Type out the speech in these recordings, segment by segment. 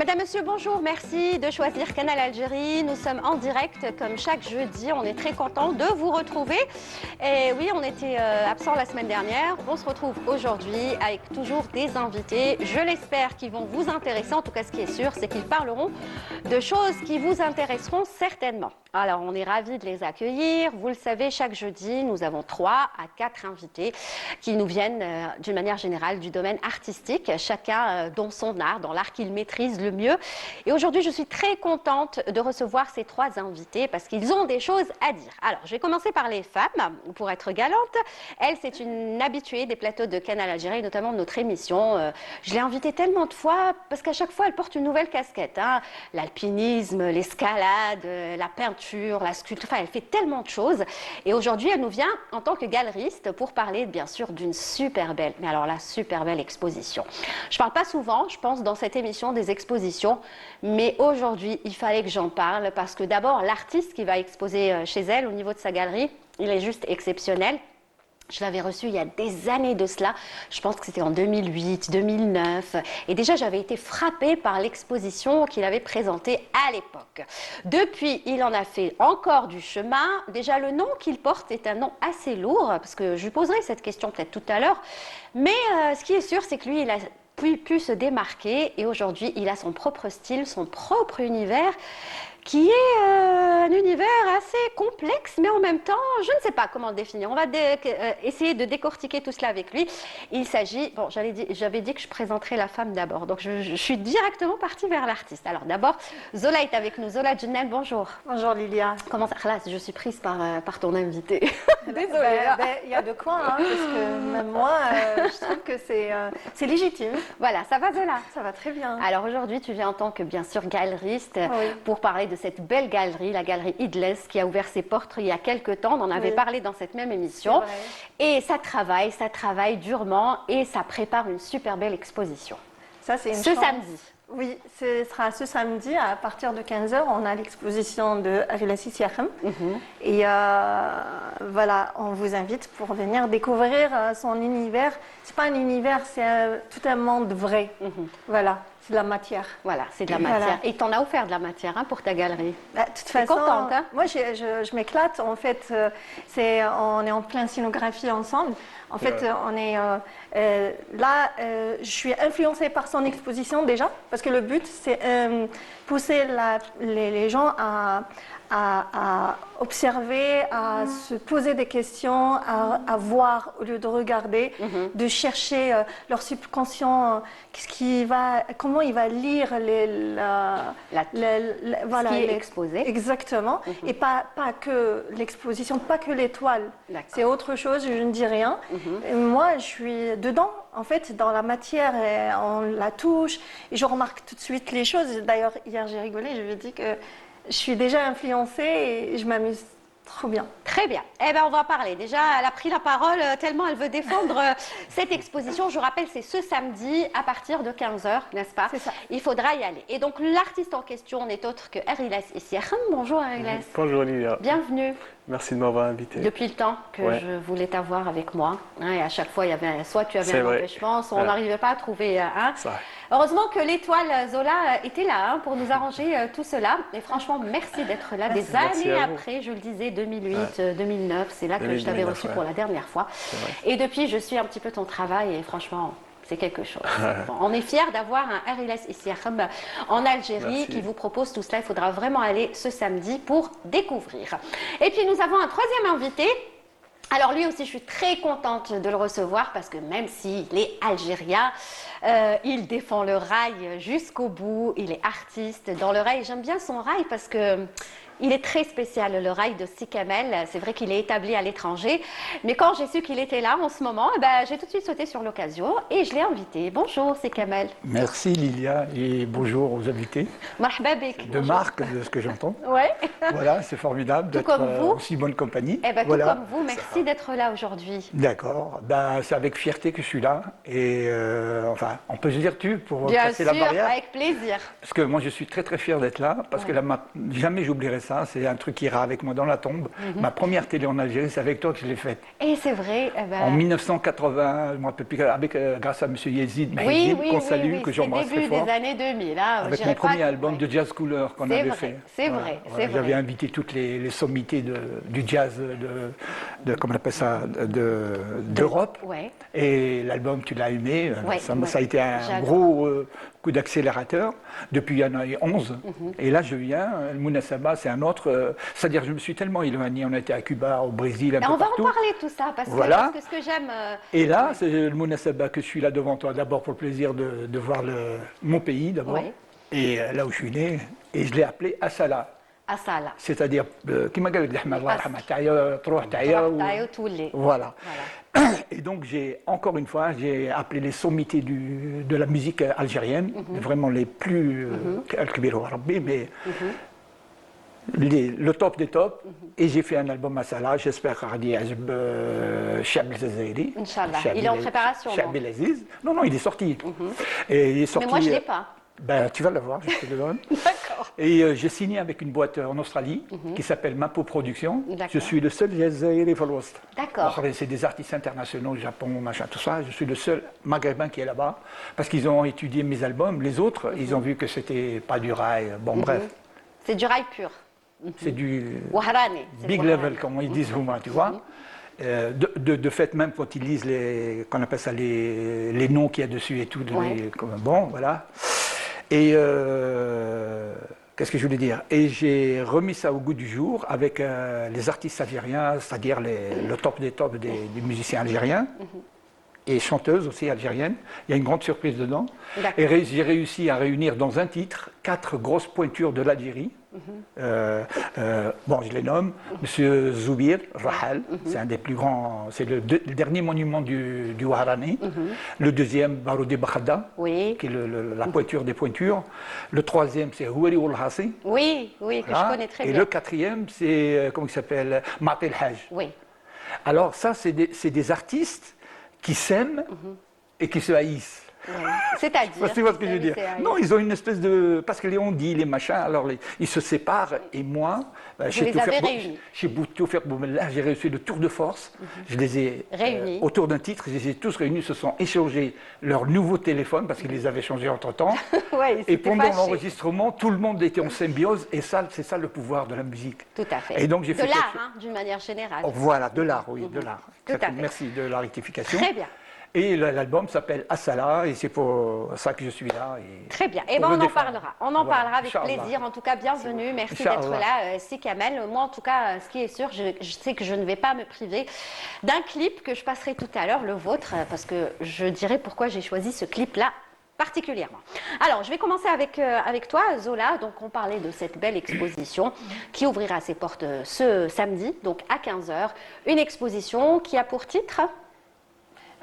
Mesdames, Messieurs, bonjour. Merci de choisir Canal Algérie. Nous sommes en direct comme chaque jeudi. On est très content de vous retrouver. Et oui, on était absent la semaine dernière. On se retrouve aujourd'hui avec toujours des invités. Je l'espère qu'ils vont vous intéresser. En tout cas, ce qui est sûr, c'est qu'ils parleront de choses qui vous intéresseront certainement. Alors, on est ravis de les accueillir. Vous le savez, chaque jeudi, nous avons 3 à 4 invités qui nous viennent d'une manière générale du domaine artistique, chacun dans son art, dans l'art qu'il maîtrise le mieux. Et aujourd'hui, je suis très contente de recevoir ces 3 invités parce qu'ils ont des choses à dire. Alors, je vais commencer par les femmes, pour être galante. Elle, c'est une habituée des plateaux de Canal Algérie, notamment de notre émission. Je l'ai invitée tellement de fois parce qu'à chaque fois, elle porte une nouvelle casquette. L'alpinisme, l'escalade, la peinture, la sculpture, enfin, elle fait tellement de choses. Et aujourd'hui, elle nous vient en tant que galeriste pour parler, bien sûr, d'une super belle, mais alors la super belle exposition. Je ne parle pas souvent, je pense, dans cette émission des expositions, mais aujourd'hui, il fallait que j'en parle parce que d'abord, l'artiste qui va exposer chez elle, au niveau de sa galerie, il est juste exceptionnel. Je l'avais reçu il y a des années de cela, je pense que c'était en 2008, 2009, et déjà j'avais été frappée par l'exposition qu'il avait présentée à l'époque. Depuis, il en a fait encore du chemin. Déjà, le nom qu'il porte est un nom assez lourd, parce que je lui poserai cette question peut-être tout à l'heure, mais ce qui est sûr, c'est que lui, il a pu se démarquer, et aujourd'hui, il a son propre style, son propre univers, qui est un univers assez complexe, mais en même temps, je ne sais pas comment le définir. On va essayer de décortiquer tout cela avec lui. Il s'agit, bon, j'avais dit que je présenterais la femme d'abord, donc je suis directement partie vers l'artiste. Alors d'abord, Zola est avec nous. Zola Djennel, bonjour. Bonjour Lilia. Comment ça? Là, je suis prise par ton invité. Désolée. Il y a de quoi, parce que même moi, je trouve que c'est légitime. Voilà, ça va Zola? Ça va très bien. Alors aujourd'hui, tu viens en tant que, bien sûr, galeriste, oui, pour parler de cette belle galerie, la galerie Idles, qui a ouvert ses portes il y a quelques temps. On en avait parlé dans cette même émission. Et ça travaille durement et ça prépare une super belle exposition. Ça, c'est une ce chance. Samedi. Oui, ce sera ce samedi à partir de 15h. On a l'exposition de Arilassi Siakhem. Et voilà, on vous invite pour venir découvrir son univers. C'est pas un univers, c'est tout un monde vrai. Voilà. C'est de la matière. Voilà, c'est de la matière. Voilà. Et tu en as offert de la matière pour ta galerie. De toute façon, contente, hein? moi je m'éclate. En fait, on est en pleine scénographie ensemble. En fait, on est là. Je suis influencée par son exposition déjà, parce que le but c'est pousser les gens à observer, à se poser des questions, à voir au lieu de regarder, de chercher leur subconscient, comment il va lire voilà, ce qui est exposé. Exactement. Et pas que l'exposition, pas que l'étoile. C'est autre chose, je ne dis rien. Et moi, je suis dedans, en fait, dans la matière, et on la touche, et je remarque tout de suite les choses. D'ailleurs, hier, j'ai rigolé, je lui ai dit que je suis déjà influencée et je m'amuse trop bien. Très bien. Eh bien, on va parler. Déjà, elle a pris la parole tellement elle veut défendre cette exposition. Je rappelle, c'est ce samedi à partir de 15h, n'est-ce pas? C'est ça. Il faudra y aller. Et donc, l'artiste en question n'est autre que Arilas Siakhem. Bonjour Arilas. Bonjour Lilia. Bienvenue. Merci de m'avoir invité. Depuis le temps que je voulais t'avoir avec moi. Et à chaque fois, il y avait soit tu avais un empêchement, soit on n'arrivait pas à trouver un. Heureusement que l'étoile Zola était là pour nous arranger tout cela. Et franchement, merci d'être là. Des années après, je le disais, 2008, 2009, c'est là que je t'avais reçu pour la dernière fois. Et depuis, je suis un petit peu ton travail et franchement, c'est quelque chose. Bon, on est fiers d'avoir un Arilas Siakhem en Algérie qui vous propose tout cela. Il faudra vraiment aller ce samedi pour découvrir. Et puis, nous avons un troisième invité. Alors lui aussi, je suis très contente de le recevoir parce que même s'il est algérien, il défend le rail jusqu'au bout. Il est artiste dans le rail. J'aime bien son rail parce que il est très spécial, le rail de Sikamel. C'est vrai qu'il est établi à l'étranger. Mais quand j'ai su qu'il était là en ce moment, j'ai tout de suite sauté sur l'occasion et je l'ai invité. Bonjour Sikamel. Merci Lilia et bonjour aux invités. Marhaba bik. De marque, de ce que j'entends. Ouais. Voilà, c'est formidable d'être aussi bonne compagnie. Eh ben, tout comme vous, merci d'être là aujourd'hui. D'accord. C'est avec fierté que je suis là. Et enfin, on peut se dire tu pour bien passer sûr, la barrière. Avec plaisir. Parce que moi, je suis très très fier d'être là. Parce que jamais j'oublierai ça. ça, c'est un truc qui ira avec moi dans la tombe. Ma première télé en Algérie, c'est avec toi que je l'ai faite. Et c'est vrai. En 1980, je ne me rappelle plus, grâce à M. Yezid Mahidine, qu'on salue, que j'embrasse très début fort. des années 2000. Hein, Avec mon premier album de jazz couleur qu'on avait fait. C'est vrai, c'est vrai. J'avais invité toutes les sommités du jazz, comment on appelle ça, d'Europe. Ouais. Et l'album, tu l'as aimé. Ouais, Ça a été un gros coup d'accélérateur. Depuis, il y en a eu 11. Et là, je viens. Le Mounasaba, c'est un autre. C'est-à-dire, je me suis tellement éloigné. On a été à Cuba, au Brésil, un peu On va partout. en parler de tout ça, parce que ce que j'aime... Et là, c'est le Mounasaba que je suis là devant toi, d'abord pour le plaisir de voir mon pays, d'abord. Ouais. Et là où je suis né, et je l'ai appelé Assala. Assala. C'est-à-dire, qui m'a dit, voilà. Et donc, encore une fois, j'ai appelé les sommités de la musique algérienne, vraiment les plus, mais le top des tops. Et j'ai fait un album Assala, j'espère qu'il va Chab el-Zazairi. Inch'Allah. Il est en préparation. Chab el-Aziz. Non, il est sorti. Et il est sorti. Mais moi, je ne l'ai pas. Ben, tu vas l'avoir, je te le donne. D'accord. Et j'ai signé avec une boîte en Australie qui s'appelle Mapo Productions. D'accord. Je suis le seul Jazairi Falwast. D'accord. C'est des artistes internationaux, Japon, machin, tout ça. Je suis le seul maghrébin qui est là-bas. Parce qu'ils ont étudié mes albums. Les autres, ils ont vu que c'était pas du rail. Bon, bref. C'est du rail pur. C'est du Waharani. big level, comme ils disent, tu vois. De fait, même quand ils lisent qu'on appelle ça les noms qu'il y a dessus et tout, bon, voilà. Et qu'est-ce que je voulais dire? Et j'ai remis ça au goût du jour avec les artistes algériens, c'est-à-dire le top des tops des musiciens algériens et chanteuses aussi algériennes. Il y a une grande surprise dedans. Et j'ai réussi à réunir dans un titre 4 grosses pointures de l'Algérie. Bon, je les nomme. Monsieur Zoubir Rahal, c'est un des plus grands, c'est le dernier monument du Waharani. Le deuxième, Baroudi Bakhada, qui est la pointure des pointures. Le troisième, c'est Houari Oul Hassi. Oui, que je connais très bien. Et le quatrième, c'est, comment il s'appelle, Matel Haj. Oui. Alors ça, c'est des artistes qui s'aiment et qui se haïssent. C'est-à-dire. Tu vois ce que je veux dire? Non, ils ont une espèce de. Parce que les on dit, les machins, alors ils se séparent. Et moi, j'ai tout fait pour là, j'ai réussi le tour de force. Je les ai réunis autour d'un titre. Je les ai tous réunis, se sont échangés leur nouveau téléphone parce qu'ils les avaient changés entre-temps. Et pendant l'enregistrement, tout le monde était en symbiose. Et ça, c'est ça le pouvoir de la musique. Tout à fait. Et donc, j'ai fait de l'art, d'une manière générale. Oh, voilà, de l'art, oui, de l'art. Tout à fait. Merci de la rectification. Très bien. Et l'album s'appelle Assala et c'est pour ça que je suis là. Très bien. Et on en parlera. On en parlera avec plaisir. En tout cas, bienvenue. Merci d'être là, Si Kamel. Moi, en tout cas, ce qui est sûr, je sais que je ne vais pas me priver d'un clip que je passerai tout à l'heure, le vôtre, parce que je dirai pourquoi j'ai choisi ce clip-là particulièrement. Alors, je vais commencer avec toi, Zola. Donc, on parlait de cette belle exposition qui ouvrira ses portes ce samedi, donc à 15h. Une exposition qui a pour titre...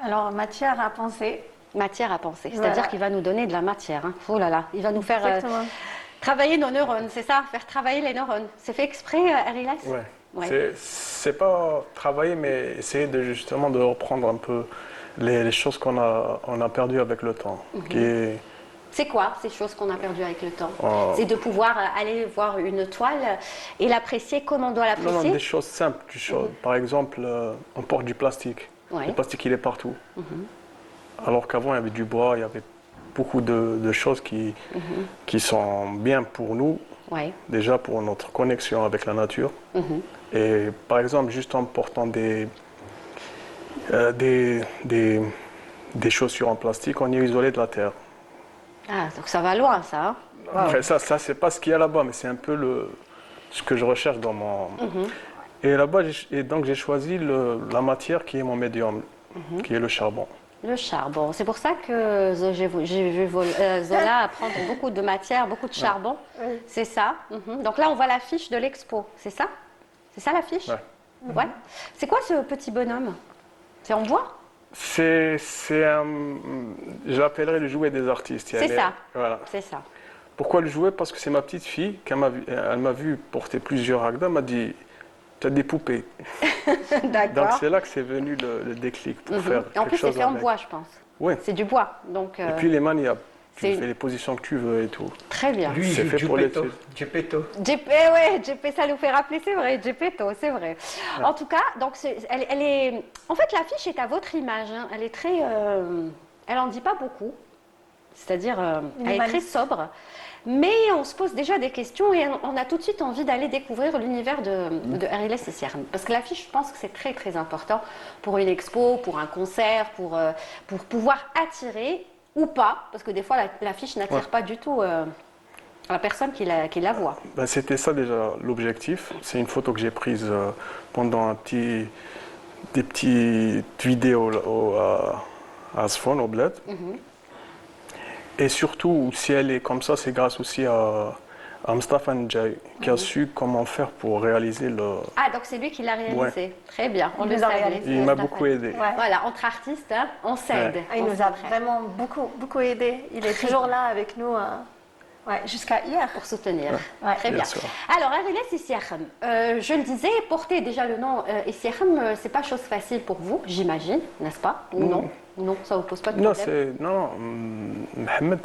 Alors, matière à penser. Matière à penser, c'est-à-dire qu'il va nous donner de la matière. Hein. Oh là là, il va nous faire travailler nos neurones, c'est ça? Faire travailler les neurones. C'est fait exprès, Arilas? Oui. C'est pas travailler, mais essayer justement de reprendre un peu les choses qu'on a perdues avec le temps. C'est quoi ces choses qu'on a perdues avec le temps? C'est de pouvoir aller voir une toile et l'apprécier comme on doit l'apprécier? Non, des choses simples. Par exemple, on porte du plastique. Le plastique, il est partout. Alors qu'avant, il y avait du bois, il y avait beaucoup de choses qui sont bien pour nous, déjà pour notre connexion avec la nature. Et par exemple, juste en portant des chaussures en plastique, on est isolé de la terre. Ah, donc ça va loin, ça. Hein? Après, ça c'est pas ce qu'il y a là-bas, mais c'est un peu ce que je recherche dans mon... Et là-bas, donc j'ai choisi la matière qui est mon médium, qui est le charbon. Le charbon. C'est pour ça que j'ai vu Zola prendre beaucoup de matière, beaucoup de charbon. C'est ça. Donc là, on voit l'affiche de l'expo. C'est ça? C'est ça l'affiche? Ouais. C'est quoi ce petit bonhomme? C'est en bois? Je l'appellerais le jouet des artistes. C'est ça. Voilà. C'est ça. Pourquoi le jouet? Parce que c'est ma petite fille, elle m'a vu porter plusieurs Agda, m'a dit... Tu as des poupées. D'accord. Donc c'est là que c'est venu le déclic pour faire quelque chose. En plus, c'est fait en bois, je pense. Oui. C'est du bois. Donc, Et puis les maniables. Tu fais les positions que tu veux et tout. Très bien. Lui, C'est fait pour Geppetto. l'étude. Geppetto. Ouais, Geppetto, ça nous fait rappeler, c'est vrai, Geppetto, c'est vrai. En tout cas, donc elle est. En fait, l'affiche est à votre image. Hein. Elle est très. Elle en dit pas beaucoup. C'est-à-dire, elle est très sobre. Mais on se pose déjà des questions et on a tout de suite envie d'aller découvrir l'univers de Ariles et Siarm. Parce que l'affiche, je pense que c'est très très important pour une expo, pour un concert, pour pouvoir attirer ou pas, parce que des fois l'affiche n'attire pas du tout la personne qui la voit. Ben, c'était ça déjà l'objectif. C'est une photo que j'ai prise pendant des petites vidéos à Asfon, au Bled. Et surtout, si elle est comme ça, c'est grâce aussi à Mustafa Ndjaye, qui a su comment faire pour réaliser le... Ah, donc c'est lui qui l'a réalisé. Ouais. Très bien, on Il le nous a savait. réalisé. Il m'a beaucoup aidé. Ouais. Voilà, entre artistes, hein, on s'aide. Il on nous a s'entraide. vraiment beaucoup aidé. Il est toujours là avec nous jusqu'à hier. Pour soutenir. Ouais. Très Bien bien. sûr. Alors, Ariles Siarm, je le disais, porter déjà le nom Siarm, c'est pas chose facile pour vous, j'imagine, n'est-ce pas? Ou non? Non, ça vous pose pas de problème? Non, Mohamed,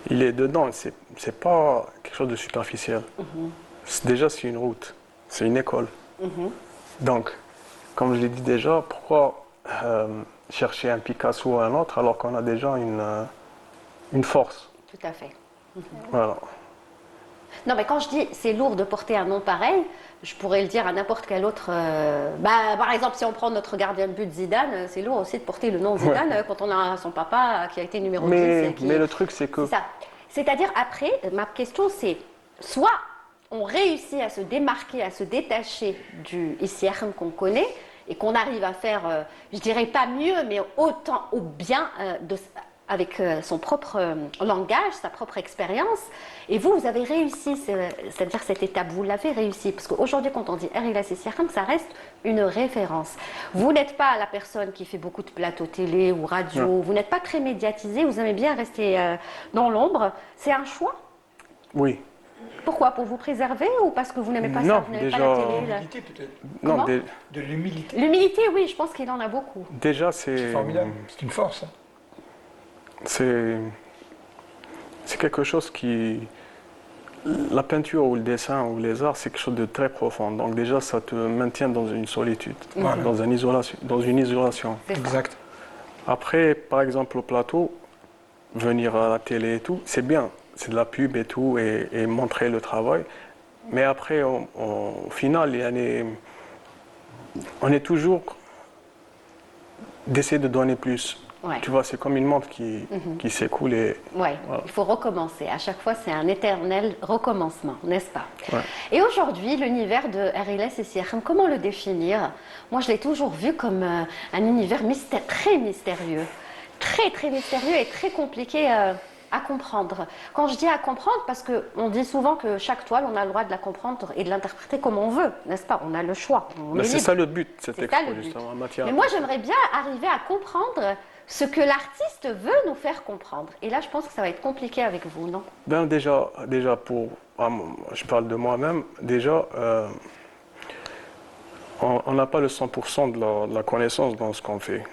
il est dedans, c'est pas quelque chose de superficiel. Déjà, c'est une route, c'est une école. Donc, comme je l'ai dit déjà, pourquoi chercher un Picasso ou un autre alors qu'on a déjà une force? Tout à fait. Voilà. Non, mais quand je dis c'est lourd de porter un nom pareil, je pourrais le dire à n'importe quel autre. Par exemple, si on prend notre gardien de but Zidane, c'est lourd aussi de porter le nom Zidane quand on a son papa qui a été numéro 10. Mais le truc, c'est que... C'est ça. C'est-à-dire, après, ma question, c'est soit on réussit à se démarquer, à se détacher du Siarm qu'on connaît et qu'on arrive à faire, je dirais pas mieux, mais autant ou bien avec son propre langage, sa propre expérience. Et vous avez réussi, c'est-à-dire cette étape, vous l'avez réussi. Parce qu'aujourd'hui, quand on dit Ariles et Siarm, ça reste une référence. Vous n'êtes pas la personne qui fait beaucoup de plateaux télé ou radio, vous n'êtes pas très médiatisé, vous aimez bien rester dans l'ombre. C'est un choix? Oui. Pourquoi? Pour vous préserver ou parce que vous n'aimez pas ça, Non, vous n'aimez déjà- pas la télé L'humilité peut-être. Non, Comment De l'humilité. L'humilité, oui, je pense qu'il en a beaucoup. déjà, C'est formidable. C'est une force. Hein. C'est quelque chose qui... La peinture ou le dessin ou les arts, c'est quelque chose de très profond. Donc déjà, ça te maintient dans une solitude, Voilà. dans une isolation. C'est ça. Exact. Après, par exemple, au plateau, venir à la télé et tout, c'est bien. C'est de la pub et tout, et montrer le travail. Mais après, au final, on est toujours d'essayer de donner plus. Ouais. Tu vois, c'est comme une montre qui s'écoule et... Oui, Voilà. il faut recommencer. À chaque fois, c'est un éternel recommencement, n'est-ce pas? Ouais. Et aujourd'hui, l'univers de Ariles et Siarm, comment le définir? Moi, je l'ai toujours vu comme un univers très mystérieux. Très, très mystérieux et très compliqué à comprendre. Quand je dis à comprendre, parce qu'on dit souvent que chaque toile, on a le droit de la comprendre et de l'interpréter comme on veut, n'est-ce pas? On a le choix. On Mais est c'est libre. ça le but, cette C'est ça expo, le but. justement, en matière... Mais moi, j'aimerais bien arriver à comprendre ce que l'artiste veut nous faire comprendre. Et là, je pense que ça va être compliqué avec vous, non? Ben déjà je parle de moi-même, déjà, on n'a pas le 100% de la connaissance dans ce qu'on fait.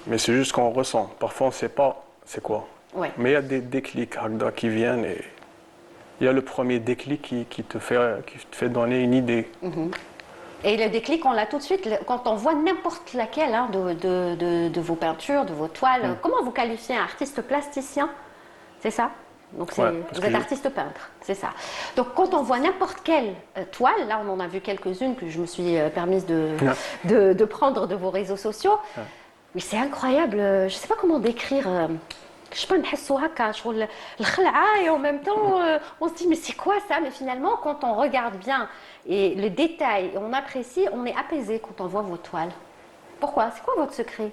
Mais c'est juste qu'on ressent. Parfois, on ne sait pas c'est quoi. Ouais. Mais il y a des déclics qui viennent et il y a le premier déclic qui te fait donner une idée. Et le déclic, on l'a tout de suite quand on voit n'importe laquelle de vos peintures, de vos toiles. Comment vous qualifiez un artiste plasticien? C'est ça? Donc Ouais, parce vous êtes que artiste peintre, c'est ça. Donc quand on voit n'importe quelle toile, là on en a vu quelques-unes que je me suis permise de prendre de vos réseaux sociaux. Oui, c'est incroyable. Je ne sais pas comment décrire. Je sais pas, نحسوا هكا شغل الخلعة et en même temps on se dit mais c'est quoi ça? Mais finalement quand on regarde bien et le détail, on apprécie, on est apaisé quand on voit vos toiles. Pourquoi? C'est quoi votre secret?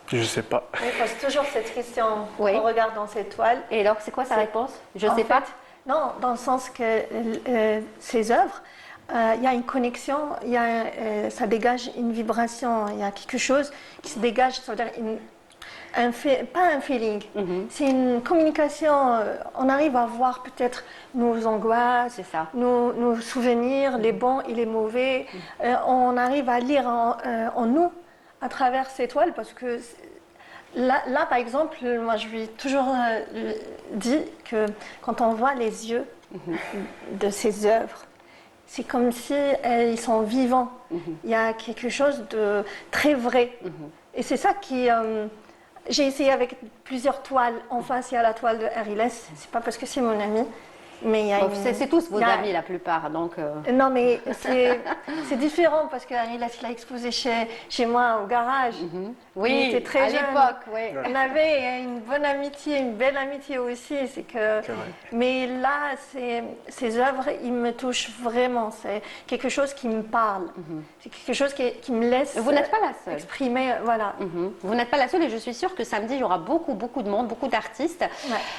Je ne sais pas. On pose toujours cette question Oui. en regardant ces toiles. Et alors c'est quoi sa réponse? Je En sais pas. fait, non, dans le sens que ces œuvres, il y a une connexion, ça dégage une vibration, il y a quelque chose qui se dégage, ça veut dire pas un feeling, c'est une communication, on arrive à voir peut-être nos angoisses, C'est ça. nos souvenirs, les bons et les mauvais, on arrive à lire en nous à travers ces toiles parce que Là, par exemple, moi, je lui ai toujours dit que quand on voit les yeux de ses œuvres, c'est comme si ils sont vivants. Il y a quelque chose de très vrai. Et c'est ça qui... j'ai essayé avec plusieurs toiles. Enfin, il y a la toile de Harry Less. C'est pas parce que c'est mon ami. Mais c'est tous vos amis la plupart, donc... Non, mais c'est différent parce que Harry Less l'a exposé chez moi au garage. Oui, il était très à jeune. l'époque, oui. On avait une bonne amitié, une belle amitié aussi. Mais là, ces œuvres, ils me touchent vraiment. C'est quelque chose qui me parle. C'est quelque chose qui me laisse Vous n'êtes pas la seule. Exprimer, voilà. Vous n'êtes pas la seule et je suis sûre que samedi, il y aura beaucoup de monde, beaucoup d'artistes.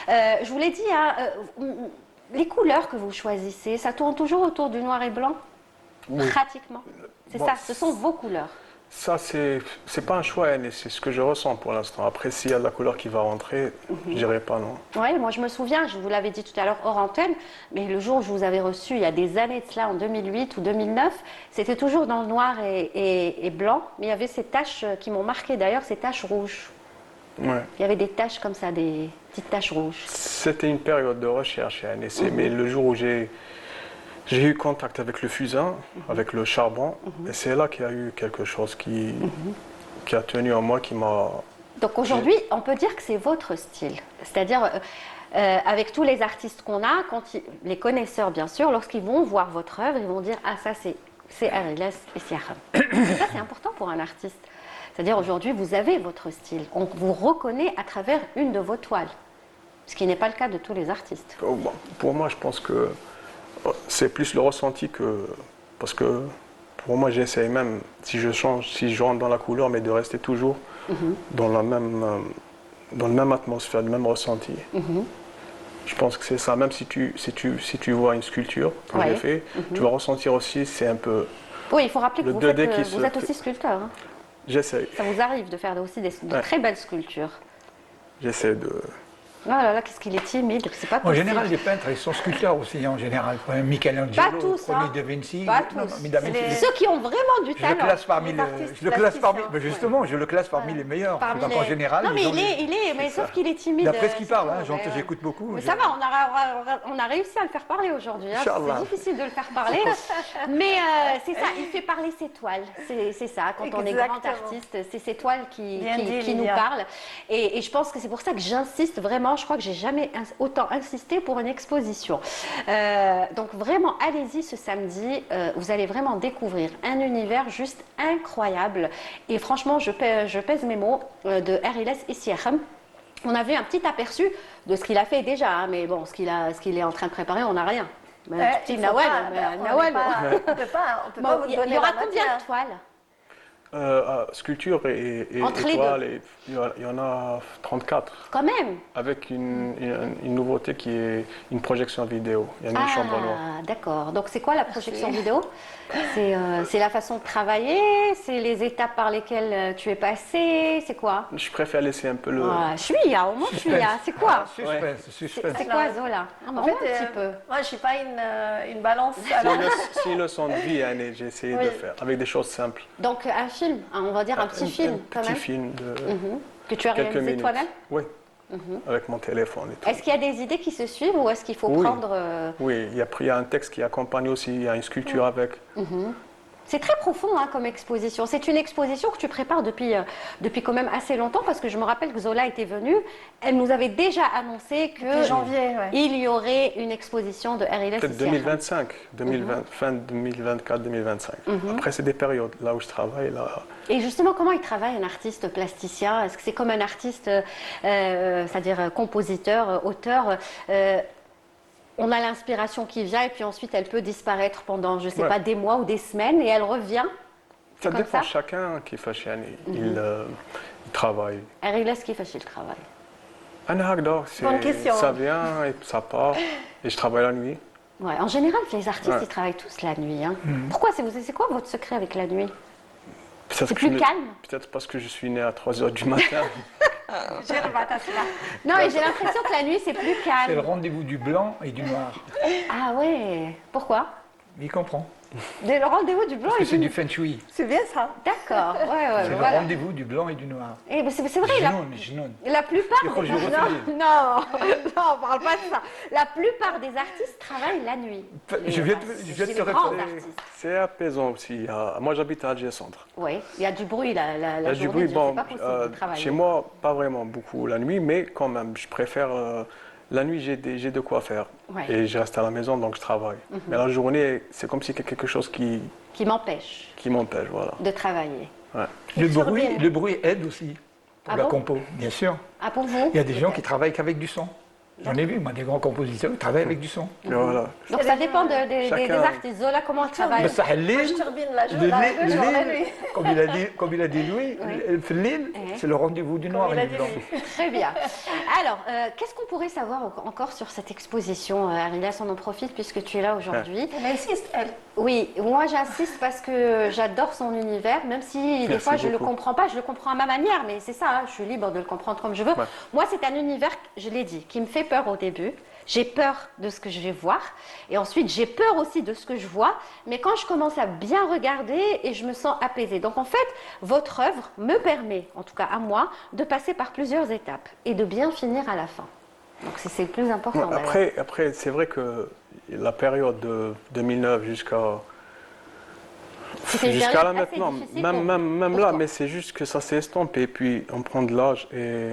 Je vous l'ai dit, les couleurs que vous choisissez, ça tourne toujours autour du noir et blanc? Oui. Pratiquement. C'est ça, ce sont vos couleurs. Ça, c'est pas un choix, c'est ce que je ressens pour l'instant. Après, s'il y a de la couleur qui va rentrer, je dirais pas non. Oui, moi je me souviens, je vous l'avais dit tout à l'heure hors antenne, mais le jour où je vous avais reçu, il y a des années de cela, en 2008 ou 2009, c'était toujours dans le noir et blanc, mais il y avait ces taches qui m'ont marqué d'ailleurs, ces taches rouges. Ouais. Il y avait des taches comme ça, des petites taches rouges. C'était une période de recherche et un essai, mais le jour où j'ai eu contact avec le fusain, avec le charbon, et c'est là qu'il y a eu quelque chose qui a tenu en moi, qui m'a... Donc aujourd'hui, on peut dire que c'est votre style. C'est-à-dire, avec tous les artistes qu'on a, les connaisseurs bien sûr, lorsqu'ils vont voir votre œuvre, ils vont dire « Ah, ça c'est Harry Less et Siaram ». Ça, c'est important pour un artiste. C'est-à-dire aujourd'hui, vous avez votre style. On vous reconnaît à travers une de vos toiles, ce qui n'est pas le cas de tous les artistes. Pour moi, je pense que c'est plus le ressenti que... Parce que pour moi, j'essaie même, si je change, si je rentre dans la couleur, mais de rester toujours dans la même atmosphère, le même ressenti. Je pense que c'est ça. Même si tu vois une sculpture, comme j'ai fait, tu vas ressentir aussi, c'est un peu... Oui, il faut rappeler que vous êtes aussi sculpteur. Hein. J'essaie. Ça vous arrive de faire aussi de très belles sculptures. J'essaie de... Oh là là, qu'est-ce qu'il est timide, c'est pas possible. En général, les peintres, ils sont sculpteurs aussi, en général. Michelangelo, pas tous, premier Da Vinci. Pas tous. Ceux qui ont vraiment du talent. Je le classe parmi les meilleurs. Donc, en général, non, mais mais sauf qu'il est timide. D'après ce qu'il parle, j'écoute beaucoup. Mais ça va, on a réussi à le faire parler aujourd'hui. Hein. C'est difficile de le faire parler. Mais c'est ça, il fait parler ses toiles. C'est ça, quand on est grand artiste, c'est ses toiles qui nous parlent. Et je pense que c'est pour ça que j'insiste vraiment. Je crois que j'ai jamais autant insisté pour une exposition. Donc vraiment, allez-y ce samedi. Vous allez vraiment découvrir un univers juste incroyable. Et franchement, je pèse mes mots de Harry Less et Siaram. On avait un petit aperçu de ce qu'il a fait déjà, hein, mais bon, ce qu'il est en train de préparer, on n'a rien. Petit Nawal, on peut pas vous donner. Il y aura combien de toiles? Sculpture et étoiles, il y en a 34. Quand même. Avec une nouveauté qui est une projection vidéo. Il y a une chambre noire. D'accord. Donc c'est quoi la projection vidéo? C'est la façon de travailler? C'est les étapes par lesquelles tu es passé? C'est quoi? Je préfère laisser un peu le... je suis là, au moins je suis là. C'est quoi? Suspense. C'est quoi Zola? En fait, un petit peu. Moi je ne suis pas une balance. C'est une leçon de vie, j'ai essayé de faire, avec des choses simples. Donc un film, on va dire un petit film quand même. Un petit film de que tu as réalisé toi-même? Oui, avec mon téléphone et tout. Est-ce qu'il y a des idées qui se suivent ou est-ce qu'il faut prendre... Oui, il y a un texte qui accompagne aussi, il y a une sculpture avec. C'est très profond comme exposition. C'est une exposition que tu prépares depuis quand même assez longtemps parce que je me rappelle que Zola était venue. Elle nous avait déjà annoncé que il y aurait une exposition de Harry Less. Peut-être 2025, fin 2024-2025. Après, c'est des périodes là où je travaille. Là. Et justement, comment il travaille un artiste plasticien? Est-ce que c'est comme un artiste, c'est-à-dire compositeur, auteur on a l'inspiration qui vient et puis ensuite elle peut disparaître pendant, je ne sais pas, des mois ou des semaines et elle revient. Ça dépend de chacun qui fait chez il travaille. Harry Less qui fait chez le travail. Ça vient et ça part et je travaille la nuit. Ouais, en général, les artistes ils travaillent tous la nuit. Hein. Pourquoi? C'est quoi votre secret avec la nuit? C'est plus calme? Peut-être parce que je suis né à 3h du matin. Non, et j'ai l'impression que la nuit, c'est plus calme. C'est le rendez-vous du blanc et du noir. Ah ouais. Pourquoi? Il comprend. Le rendez-vous du blanc Parce et que c'est du du feng shui. C'est bien ça. D'accord, ouais, C'est le voilà. rendez-vous du blanc et du noir. Et ben, c'est vrai, la plupart Il faut des... que je vous non, non, on parle pas de ça. La plupart des artistes travaillent la nuit. Je viens de te grands répondre. artistes. C'est apaisant aussi. Moi, j'habite à Alger Centre. Oui, il y a du bruit la Il y a du journée, bruit. Bon, c'est pas possible de travailler. chez moi, pas vraiment beaucoup la nuit, mais quand même, je préfère. La nuit, j'ai de quoi faire. Ouais. Et je reste à la maison, donc je travaille. Mais la journée, c'est comme si quelque chose qui Qui m'empêche, voilà. de travailler. Ouais. Le bruit aide aussi pour Ah la bon compo, bien sûr. Ah, pour vous? Il y a des gens qui travaillent qu'avec du son. J'en ai vu, moi, des grands compositeurs qui travaillent avec du son. Et voilà. Donc ça dépend des Chacun- artistes. Zola, comment tu travailles? Mais ça, Moi, je turbine la nuit. comme il a dit Louis, Oui. c'est le rendez-vous du noir il a et du dit blanc. lui. Très bien. Alors, qu'est-ce qu'on pourrait savoir encore sur cette exposition, Arilas? On en profite puisque tu es là aujourd'hui. Elle insiste, elle. Oui, moi j'insiste parce que j'adore son univers, même si des Merci fois je ne le beaucoup. comprends pas, je le comprends à ma manière, mais c'est ça, hein, je suis libre de le comprendre comme je veux. Ouais. Moi, c'est un univers, je l'ai dit, qui me fait peur au début. J'ai peur de ce que je vais voir et ensuite j'ai peur aussi de ce que je vois, mais quand je commence à bien regarder et je me sens apaisée. Donc en fait, votre œuvre me permet, en tout cas à moi, de passer par plusieurs étapes et de bien finir à la fin. Donc c'est le plus important. d'ailleurs. Après c'est vrai que la période de 2009 C'était une jusqu'à période là assez maintenant, difficile même pour là, toi. mais c'est juste que ça s'estompe et puis on prend de l'âge et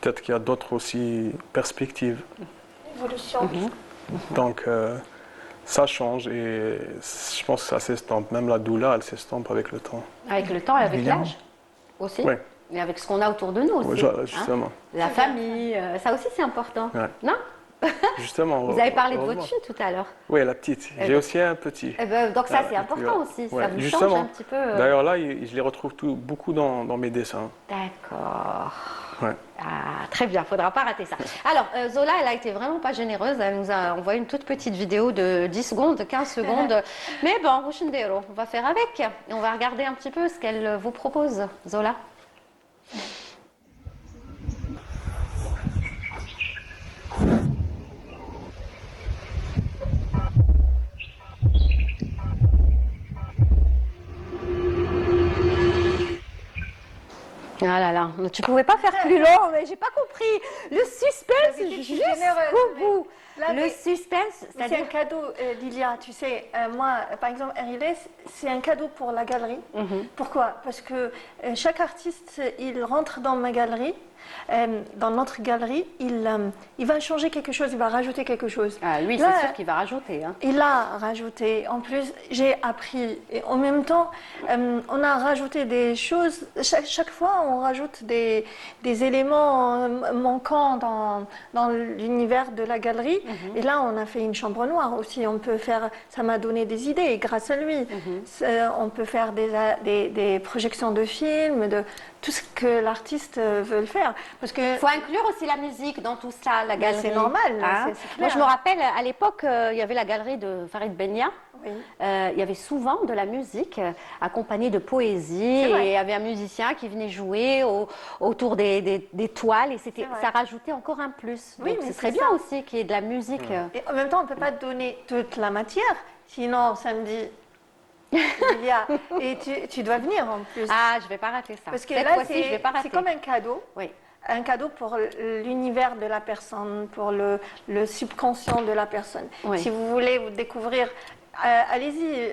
peut-être qu'il y a d'autres aussi perspectives. Évolution. Donc ça change et je pense que ça s'estompe. Même la doula, elle s'estompe avec le temps. Avec le temps et avec Évidemment. l'âge aussi. Oui. Et avec ce qu'on a autour de nous aussi. Oui, hein. justement. La famille, ça aussi c'est important. Ouais. Non? Justement. Vous avez parlé de votre heureusement. fille tout à l'heure. Oui, la petite. J'ai aussi un petit. Eh ben, donc ça c'est Ah, important tu aussi. vois. Ça Ouais, vous change justement. un petit peu. D'ailleurs là, je les retrouve beaucoup dans mes dessins. D'accord. Ouais. Ah, très bien, faudra pas rater ça. Alors, Zola, elle a été vraiment pas généreuse. Elle nous a envoyé une toute petite vidéo de 10 secondes, 15 secondes. Mais bon, on va faire avec. Et on va regarder un petit peu ce qu'elle vous propose, Zola. Ah là là, tu pouvais pas faire plus long, mais j'ai pas compris. Le suspense Vous avez été jusqu'au généreuse, bout. Là, Le mais- suspense, C'est un c'est-à-dire... cadeau, Lilia. Tu sais, moi, par exemple, Ariles, c'est un cadeau pour la galerie. Pourquoi? Parce que chaque artiste, il rentre dans ma galerie, dans notre galerie, il va changer quelque chose, il va rajouter quelque chose. Ah, lui, Là, c'est sûr qu'il va rajouter. Hein. Il a rajouté. En plus, j'ai appris. Et en même temps, on a rajouté des choses. Chaque fois, on rajoute des éléments manquants dans l'univers de la galerie. Et là, on a fait une chambre noire aussi. On peut faire. Ça m'a donné des idées grâce à lui. On peut faire des projections de films, de tout ce que l'artiste veut faire. Parce que Il faut inclure aussi la musique dans tout ça, la galerie. c'est normal, c'est clair. Moi, je me rappelle, à l'époque, il y avait la galerie de Farid Benia. Oui. Il y avait souvent de la musique accompagnée de poésie. C'est vrai. Et il y avait un musicien qui venait jouer autour des toiles. Et C'est vrai. ça rajoutait encore un plus. Oui, Donc, mais ce serait c'est bien ça. aussi qu'il y ait de la musique. Et en même temps, on ne peut pas te donner toute la matière. Sinon, samedi, Lilia, et tu dois venir en plus. Ah, je ne vais pas rater ça. Parce que Cette là, fois-ci, je vais pas rater. c'est comme un cadeau. Oui. Un cadeau pour l'univers de la personne, pour le subconscient de la personne. Oui. Si vous voulez vous découvrir, allez-y,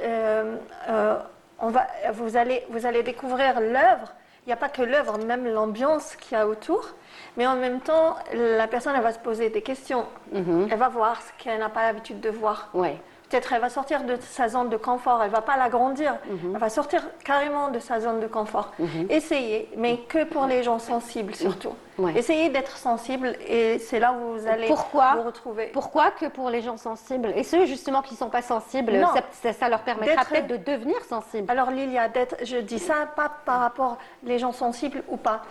vous allez découvrir l'œuvre. Il n'y a pas que l'œuvre, même l'ambiance qu'il y a autour. Mais en même temps, la personne, elle va se poser des questions. Elle va voir ce qu'elle n'a pas l'habitude de voir. Oui. Peut-être elle va sortir de sa zone de confort, elle ne va pas l'agrandir, elle va sortir carrément de sa zone de confort. Essayez, mais que pour les gens sensibles surtout. Ouais. Essayez d'être sensible et c'est là où vous allez Pourquoi vous retrouver. Pourquoi que pour les gens sensibles? Et ceux justement qui ne sont pas sensibles, Non. ça leur permettra D'être- peut-être de devenir sensibles. Alors Lilia, je dis ça pas par rapport les gens sensibles ou pas.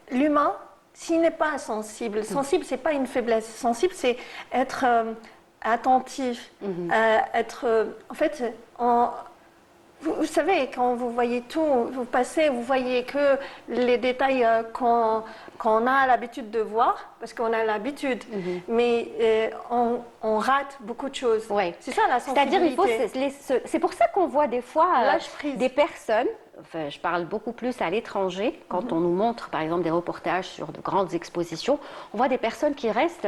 L'humain, s'il n'est pas sensible, sensible c'est pas une faiblesse, sensible c'est être attentif, être en fait vous savez, quand vous voyez tout, vous passez, vous voyez que les détails qu'on a l'habitude de voir, parce qu'on a l'habitude, mais on rate beaucoup de choses. Ouais. C'est ça la sensibilité. C'est-à-dire, c'est pour ça qu'on voit des fois Lâche prise. des personnes, enfin, je parle beaucoup plus à l'étranger, quand on nous montre par exemple des reportages sur de grandes expositions, on voit des personnes qui restent,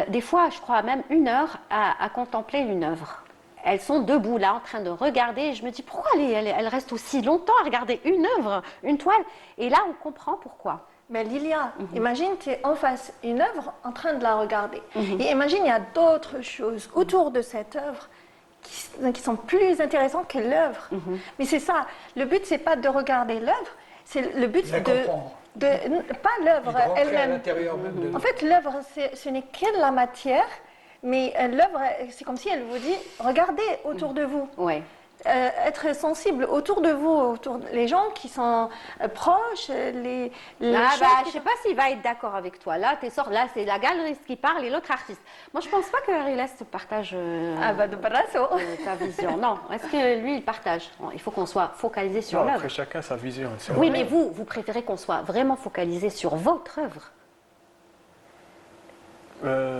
des fois, je crois, même 1 heure à contempler une œuvre. Elles sont debout là en train de regarder et je me dis pourquoi elles restent aussi longtemps à regarder une œuvre, une toile. Et là on comprend pourquoi. Mais Lilia, imagine tu es en face une œuvre en train de la regarder. Et imagine il y a d'autres choses autour de cette œuvre qui sont plus intéressantes que l'œuvre. Mais c'est ça, le but c'est pas de regarder l'œuvre, le but c'est pas l'œuvre elle-même. En fait l'œuvre ce n'est que de la matière. Mais l'œuvre, c'est comme si elle vous dit, regardez autour de vous. Ouais. Être sensible autour de vous, les gens qui sont proches, les je ne sais pas s'il va être d'accord avec toi. Là, c'est la galeriste qui parle et l'autre artiste. Moi, je ne pense pas que Harry Lest partage ta vision. Non, est-ce que lui, il partage? Il faut qu'on soit focalisé sur l'œuvre. Après, chacun sa vision. Oui, mais vous préférez qu'on soit vraiment focalisé sur votre œuvre?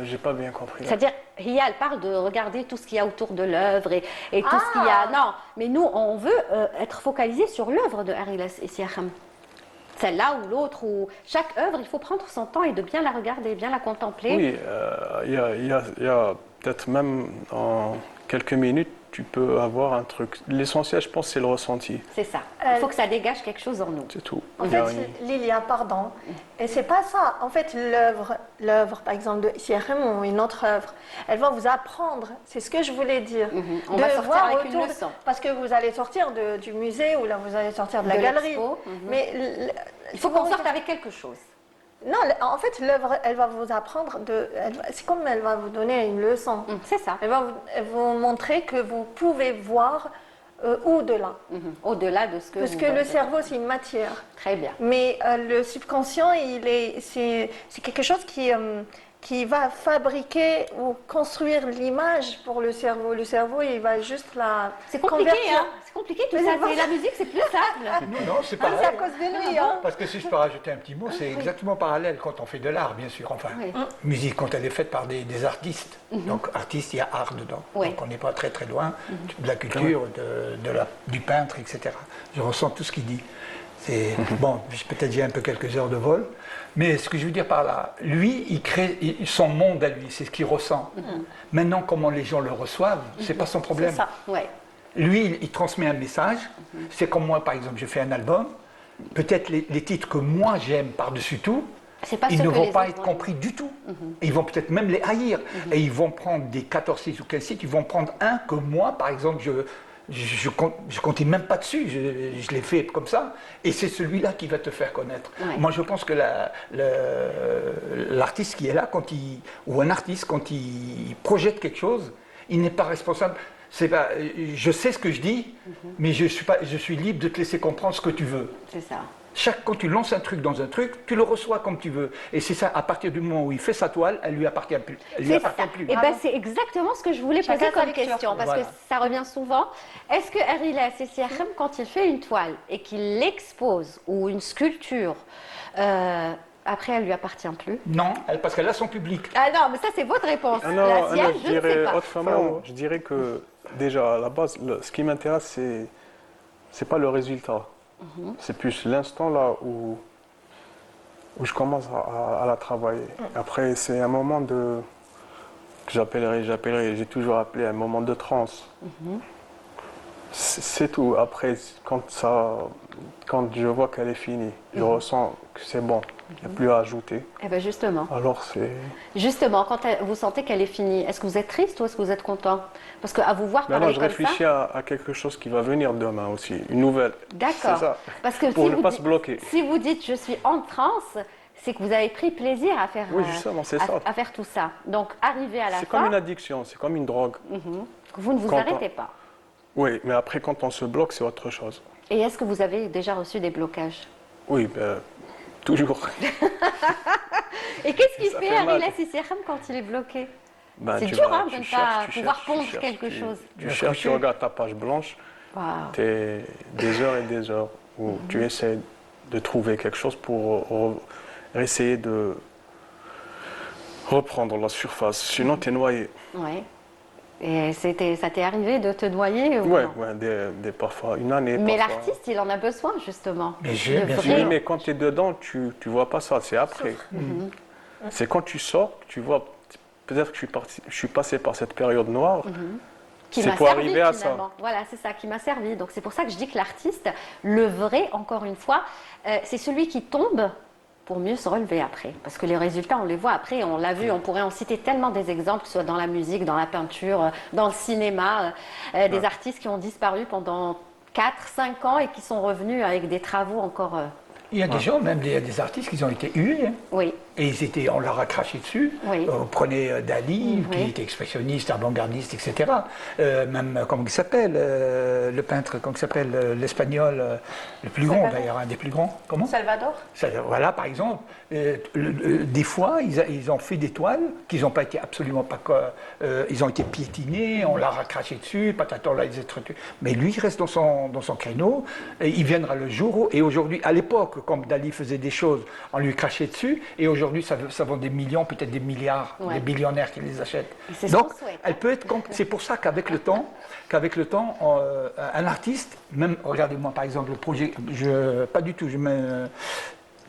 J'ai pas bien compris. C'est-à-dire, Hia, elle parle de regarder tout ce qu'il y a autour de l'œuvre et tout ce qu'il y a. Non, mais nous, on veut être focalisé sur l'œuvre de Harry Essiakham. Celle-là ou l'autre, ou chaque œuvre, il faut prendre son temps et de bien la regarder, bien la contempler. Oui, il y a peut-être même en quelques minutes, tu peux avoir un truc. L'essentiel, je pense, c'est le ressenti. C'est ça. Il faut que ça dégage quelque chose en nous. C'est tout. En fait, Lilia, pardon, et c'est pas ça. En fait, l'œuvre, par exemple, de Essiakham ou une autre œuvre, elle va vous apprendre. C'est ce que je voulais dire. On va sortir avec une leçon. Parce que vous allez sortir du musée ou là, vous allez sortir de la galerie. Mais il faut qu'on sorte avec quelque chose. Non, en fait, l'œuvre, elle va vous apprendre c'est comme elle va vous donner une leçon. C'est ça. Elle va vous montrer que vous pouvez voir au-delà. Au-delà de ce que parce que le cerveau, c'est une matière. Très bien. Mais le subconscient, c'est quelque chose qui va fabriquer ou construire l'image pour le cerveau. Le cerveau, il va juste la C'est compliqué, convertir. hein? C'est compliqué tout ça. La musique, c'est plus simple. Non, c'est Ah, pareil. c'est à cause de lui, hein? Parce que si je peux rajouter un petit mot, c'est exactement parallèle quand on fait de l'art, bien sûr. Enfin, musique, quand elle est faite par des artistes. Donc, artiste, il y a art dedans. Donc, on n'est pas très très loin de la culture, du peintre, etc. Je ressens tout ce qu'il dit. Bon, peut-être j'ai un peu quelques heures de vol, mais ce que je veux dire par là, lui, il crée son monde à lui, c'est ce qu'il ressent. Maintenant, comment les gens le reçoivent, c'est pas son problème. C'est ça, ouais. Lui, il transmet un message. C'est comme moi, par exemple, je fais un album. Peut-être les titres que moi j'aime par-dessus tout, ils ne vont pas être compris du tout. Ils vont peut-être même les haïr. Et ils vont prendre des 14 titres ou 15 titres, ils vont prendre un que moi, par exemple, je comptais même pas dessus, je l'ai fait comme ça, et c'est celui-là qui va te faire connaître. Moi, je pense que l'artiste qui est là, ou un artiste, quand il projette quelque chose, il n'est pas responsable. Je sais ce que je dis, mais je suis libre de te laisser comprendre ce que tu veux. C'est ça. Quand tu lances un truc dans un truc, tu le reçois comme tu veux. Et c'est ça, à partir du moment où il fait sa toile, elle lui appartient plus. Et c'est exactement ce que je voulais poser comme question, parce que ça revient souvent. Est-ce que Harry Essiakham, quand il fait une toile et qu'il l'expose, ou une sculpture, après elle lui appartient plus? Non, parce qu'elle a son public. Ah non, mais ça c'est votre réponse. Non, La sienne, je ne sais pas. Autrement, je dirais que déjà, à la base, ce qui m'intéresse, c'est pas le résultat. C'est plus l'instant là où je commence à la travailler. Après, c'est un moment que j'appellerai, j'ai toujours appelé un moment de transe. C'est tout. Après, quand je vois qu'elle est finie, je ressens que c'est bon, il n'y a plus à ajouter. Eh bien justement. Alors c'est... Justement, quand vous sentez qu'elle est finie, est-ce que vous êtes triste ou est-ce que vous êtes content? Parce qu'à vous voir parler non, je comme réfléchis à quelque chose qui va venir demain aussi, une nouvelle. D'accord. C'est ça. Parce que pour ne pas se bloquer. Si vous dites je suis en transe, c'est que vous avez pris plaisir à faire, oui, justement, c'est ça. À faire tout ça. Donc arriver à la fin... C'est comme une addiction, c'est comme une drogue. Vous ne vous arrêtez pas. Oui, mais après quand on se bloque, c'est autre chose. Et est-ce que vous avez déjà reçu des blocages? Oui, toujours. Et qu'est-ce qui fait Harry Essiakham quand il est bloqué? C'est dur de ne pas pouvoir pondre quelque chose. Tu cherches, tu regardes ta page blanche Wow. C'est des heures et des heures où tu essaies de trouver quelque chose pour essayer de reprendre la surface. Sinon, tu es noyé. Ouais. Et ça t'est arrivé de te noyer ou Ouais, non? ouais, parfois une année. Mais parfois. l'artiste, il en a besoin, justement. Mais De bien vrai- sûr. Oui, mais quand tu es dedans, tu vois pas ça, c'est après. C'est quand tu sors, tu vois, peut-être que je suis passé par cette période noire. qui C'est m'a pour servi arriver à ça. finalement. Voilà, c'est ça qui m'a servi. Donc c'est pour ça que je dis que l'artiste, le vrai, encore une fois, c'est celui qui tombe pour mieux se relever après. Parce que les résultats, on les voit après, on l'a vu, on pourrait en citer tellement des exemples, que ce soit dans la musique, dans la peinture, dans le cinéma, des artistes qui ont disparu pendant 4-5 ans et qui sont revenus avec des travaux encore... Il y a des gens, même des artistes, qui ont été hués. Hein. Oui, Et on leur a craché dessus. Oui. On prenait Dali, Oui. qui était expressionniste, avant-gardiste, etc. Même, comment il s'appelle, le peintre, comment il s'appelle, l'espagnol, le plus grand d'ailleurs, un des plus grands. Comment Salvador. Voilà, par exemple, des fois, ils ont fait des toiles qui n'ont pas été absolument pas... ils ont été piétinés, on leur a craché dessus, pataton, là, ils étaient... Mais lui, il reste dans son créneau, et il viendra le jour où... Et aujourd'hui, à l'époque, comme Dali faisait des choses, on lui crachait dessus, et aujourd'hui, ça vaut des millions, peut-être des milliards, Ouais. des billionnaires qui les achètent. Et c'est ce Donc, qu'on souhaite, elle peut être... C'est pour ça qu'avec le temps, un artiste, même, regardez-moi par exemple le projet, pas du tout, pas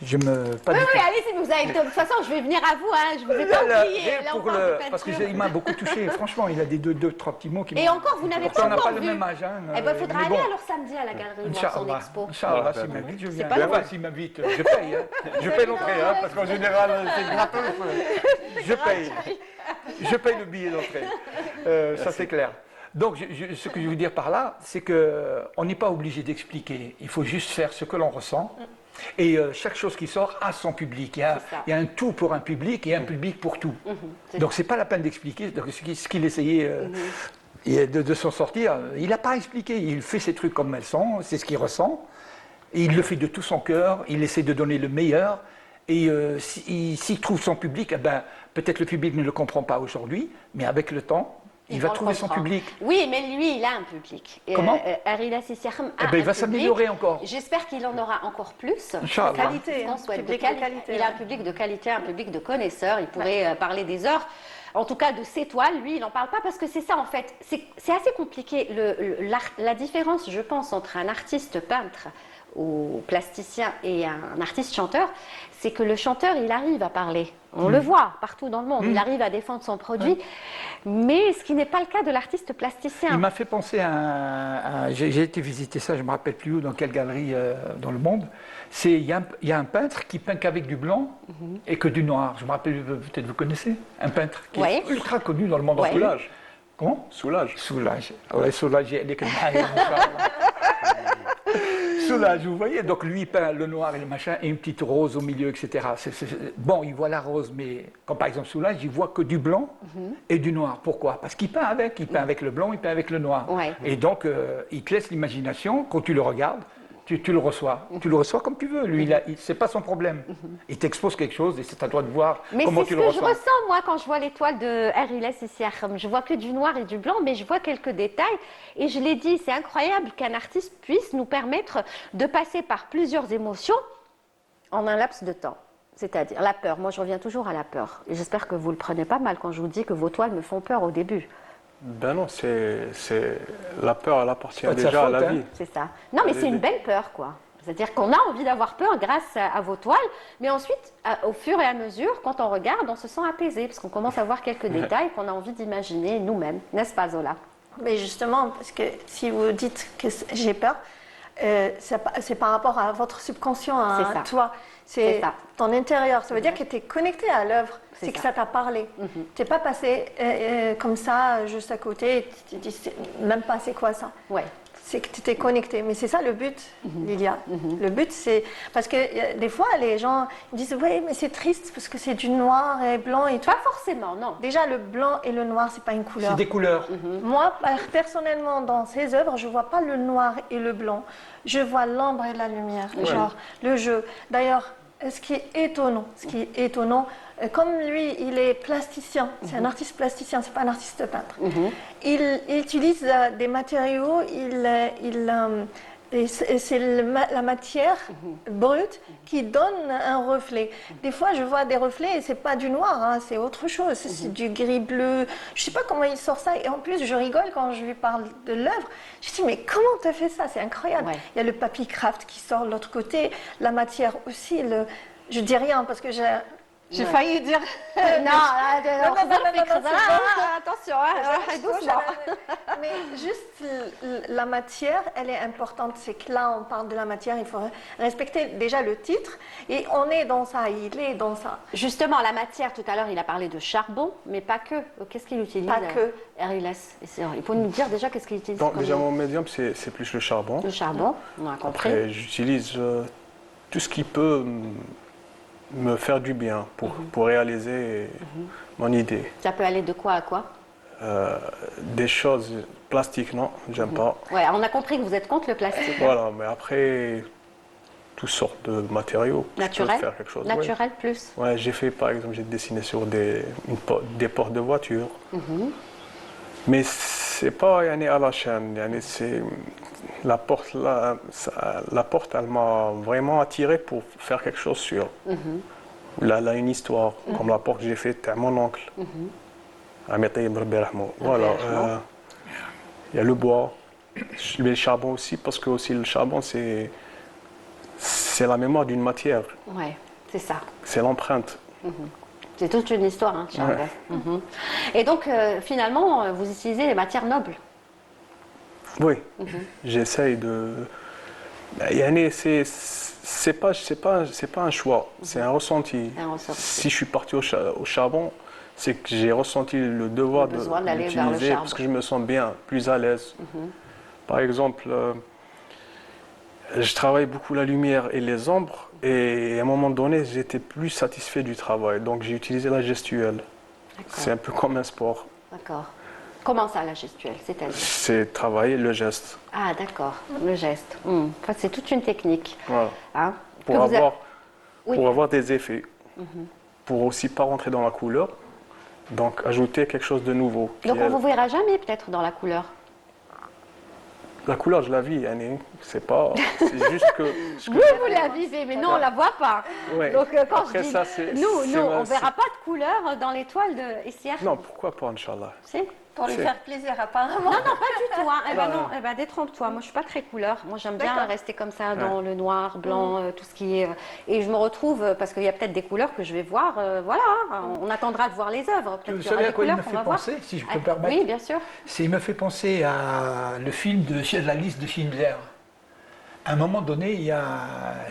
Oui, du tout. oui, allez-y, vous avez... De toute façon, je vais venir à vous, hein, je vous ai pas oublié. Là, on parle de parce peinture. qu'il m'a beaucoup touché, franchement, il a des deux, trois petits mots qui Et encore, vous n'avez Pourtant, pas on n'a encore pas le vu. même âge. Hein, Eh ben, il faudra mais aller bon. alors samedi à la galerie voir son Inch'Allah, expo. Inch'Allah, s'il m'invite, je viens. pas loin. S'il m'invite, je paye. Hein. Je paye l'entrée, hein, parce qu'en général, c'est gratos. Je paye. Je paye le billet d'entrée. Ça, c'est clair. Donc, ce que je veux dire par là, c'est qu'on n'est pas obligé d'expliquer. Il faut juste faire ce que l'on ressent. Et chaque chose qui sort a son public. C'est ça. Il y a un tout pour un public et un public pour tout. Donc, c'est pas la peine d'expliquer ce qu'il essayait de s'en sortir. Il n'a pas expliqué. Il fait ses trucs comme elles sont. C'est ce qu'il ressent. Et il le fait de tout son cœur. Il essaie de donner le meilleur. Et s'il trouve son public, eh ben, peut-être le public ne le comprend pas aujourd'hui, mais avec le temps, il va On le trouver son comprend. public. Oui, mais lui, il a un public. Comment Arila Sissiarm a Eh ben, il un va public. s'améliorer encore. J'espère qu'il en aura encore plus. Inch'Allah. Qualité, On hein, souhaite public de de qualité, Il a un ouais. public de qualité, un public de connaisseurs. Il pourrait parler des heures. En tout cas, de ses toiles, lui, il n'en parle pas parce que c'est ça, en fait. C'est assez compliqué. La différence, je pense, entre un artiste peintre ou plasticien et un artiste chanteur, c'est que le chanteur, il arrive à parler. On le voit partout dans le monde. Il arrive à défendre son produit. Mais ce qui n'est pas le cas de l'artiste plasticien. Il m'a fait penser j'ai été visiter ça, je ne me rappelle plus où, dans quelle galerie dans le monde. Il y a un peintre qui peint qu'avec du blanc et que du noir. Je me rappelle, peut-être vous connaissez, un peintre qui Ouais. est ultra connu dans le monde Ouais. entier. Soulage. Comment Soulage. Soulage. Ouais, Soulage, elle est que- Soulage, vous voyez. Donc lui, il peint le noir et le machin, et une petite rose au milieu, etc. Bon, il voit la rose, mais comme par exemple Soulage, il voit que du blanc et du noir. Pourquoi? Parce qu'il peint avec. Il peint avec le blanc, il peint avec le noir. Ouais. Et donc, il te laisse l'imagination. Quand tu le regardes, tu le reçois. Tu le reçois comme tu veux. Lui, c'est pas son problème. Il t'expose quelque chose et c'est à toi de voir Mais comment c'est tu ce le que je reçois. ressens, moi, quand je vois l'étoile de Ariles et Siacham. Je vois que du noir et du blanc, mais je vois quelques détails. Et je l'ai dit, c'est incroyable qu'un artiste puisse nous permettre de passer par plusieurs émotions en un laps de temps. C'est-à-dire la peur. Moi, je reviens toujours à la peur. Et j'espère que vous le prenez pas mal quand je vous dis que vos toiles me font peur au début. Ben non, la peur, elle appartient pas de sa déjà à faute, la hein. vie. C'est ça. Non, mais c'est une belle peur, quoi. C'est-à-dire qu'on a envie d'avoir peur grâce à vos toiles, mais ensuite, au fur et à mesure, quand on regarde, on se sent apaisé, parce qu'on commence à voir quelques détails qu'on a envie d'imaginer nous-mêmes. N'est-ce pas, Zola? Mais justement, parce que si vous dites que j'ai peur, c'est par rapport à votre subconscient, C'est ça. à toi. C'est C'est ça. ton intérieur. Ça veut dire que tu es connecté à l'œuvre. C'est C'est que ça. ça t'a parlé. Tu n'es pas passé comme ça, juste à côté, et tu te dis même pas c'est quoi ça. Ouais. C'est que tu t'es connecté. Mais c'est ça le but, Lilia. Le but, c'est... Parce que des fois, les gens disent « Oui, mais c'est triste parce que c'est du noir et blanc et tout. Pas forcément, non. » Déjà, le blanc et le noir, c'est pas une couleur. C'est des couleurs. Moi, personnellement, dans ces œuvres, je vois pas le noir et le blanc. Je vois l'ombre et la lumière, genre le jeu. D'ailleurs, ce qui est étonnant, comme lui, il est plasticien, c'est un artiste plasticien, c'est pas un artiste peintre. Il utilise des matériaux, et c'est la matière brute qui donne un reflet. Des fois, je vois des reflets et c'est pas du noir, hein, c'est autre chose. C'est du gris-bleu. Je sais pas comment il sort ça. Et en plus, je rigole quand je lui parle de l'œuvre. Je dis, mais comment tu as fait ça? C'est incroyable. Ouais. Il y a le papier craft qui sort de l'autre côté, la matière aussi. Je dis rien parce que j'ai failli dire. Non, c'est bon. attention, hein, doucement. Mais juste la matière, elle est importante. C'est que là, on parle de la matière, il faut respecter déjà le titre. Et on est dans ça, il est dans ça. Justement, la matière, tout à l'heure, il a parlé de charbon, mais pas que. Qu'est-ce qu'il utilise? Pas que. Ariles. Il faut nous dire déjà qu'est-ce qu'il utilise. Donc, déjà, mon médium, c'est plus le charbon. Le charbon, on a compris. Après, j'utilise tout ce qui peut me faire du bien pour réaliser mon idée. Ça peut aller de quoi à quoi? Des choses plastiques, non, j'aime pas. Ouais, on a compris que vous êtes contre le plastique. Voilà, mais après, toutes sortes de matériaux. Naturel. Faire quelque chose. Naturel plus. Ouais, j'ai fait, par exemple, j'ai dessiné sur des portes de voiture. Mais c'est pas à la chaîne. C'est la porte, elle m'a vraiment attiré pour faire quelque chose sur. Là, une histoire, comme la porte que j'ai faite à mon oncle. Voilà. Il y a le bois, le charbon aussi, parce que aussi le charbon, c'est la mémoire d'une matière. Ouais, c'est ça. C'est l'empreinte. C'est toute une histoire, hein, charbon. Et donc, finalement, vous utilisez les matières nobles. Oui, j'essaye de. C'est pas un choix, c'est un ressenti. Si je suis parti au charbon, c'est que j'ai ressenti le devoir de l'utiliser parce que je me sens bien, plus à l'aise. Par exemple, je travaille beaucoup la lumière et les ombres, et à un moment donné, j'étais plus satisfait du travail. Donc j'ai utilisé la gestuelle. C'est un peu comme un sport. D'accord. Comment ça, la gestuelle? C'est-à-dire? C'est travailler le geste. Ah, d'accord, le geste. Enfin, c'est toute une technique. Voilà. Hein, pour avoir des effets. Pour aussi pas rentrer dans la couleur. Donc ajouter quelque chose de nouveau. Donc on ne vous verra jamais peut-être dans la couleur? La couleur, je la vis, Annie. C'est juste que. Vous la vivez, mais non, on ne la voit pas. Ouais. Donc quand après, je dis, ça, nous, on ne verra pas de couleur dans l'étoile de Essier. Non, pourquoi pas, Inch'Allah. Si? Pour lui faire plaisir, apparemment. Non, pas du tout. Hein. Eh ben non, détrompe-toi. Moi, je ne suis pas très couleur. Moi, j'aime bien rester comme ça dans le noir, blanc, tout ce qui est. Et je me retrouve, parce qu'il y a peut-être des couleurs que je vais voir. Voilà, on attardera de voir les œuvres. Vous savez à quoi il me fait penser, si je peux me permettre? Oui, bien sûr. Il me fait penser à le film de la liste de Schindler. À un moment donné,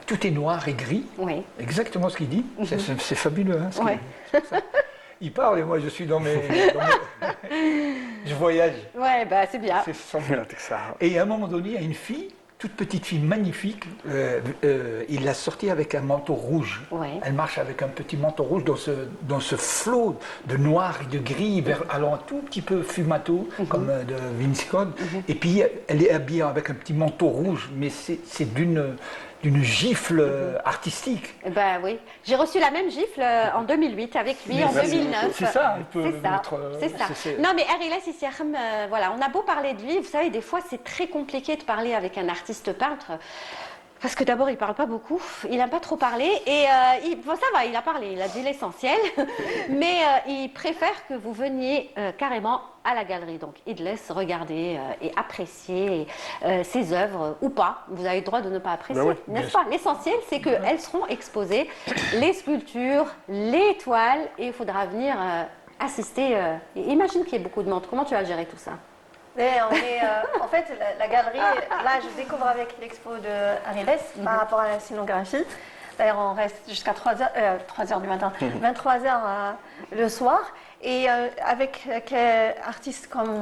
tout est noir et gris. Oui. Exactement ce qu'il dit. C'est fabuleux. Hein, ouais. Il parle et moi je suis dans mes... je voyage. Ouais, c'est bien. C'est formidable. Et à un moment donné, il y a une fille, toute petite fille magnifique, il l'a sortie avec un manteau rouge. Ouais. Elle marche avec un petit manteau rouge dans ce flot de noir et de gris, allant un tout petit peu fumato, comme de Vince Cohn. Et puis elle est habillée avec un petit manteau rouge, mais c'est d'une gifle artistique. Ben oui. J'ai reçu la même gifle en 2008 avec lui, en 2009. C'est ça, un peu c'est ça. Non, mais Ariles Issirhem, voilà, on a beau parler de lui, vous savez, des fois c'est très compliqué de parler avec un artiste peintre. Parce que d'abord, il ne parle pas beaucoup, il n'aime pas trop parler, et ça va, il a parlé, il a dit l'essentiel, mais il préfère que vous veniez carrément à la galerie. Donc, il laisse regarder et apprécier ses œuvres ou pas. Vous avez le droit de ne pas apprécier, n'est-ce pas? L'essentiel, c'est qu'elles seront exposées, les sculptures, les toiles, et il faudra venir assister. Imagine qu'il y ait beaucoup de monde. Comment tu vas gérer tout ça? En fait, la galerie, là, je découvre avec l'expo de Ariles par rapport à la scénographie. D'ailleurs, on reste jusqu'à 3h du matin, 23h le soir. Et avec artistes comme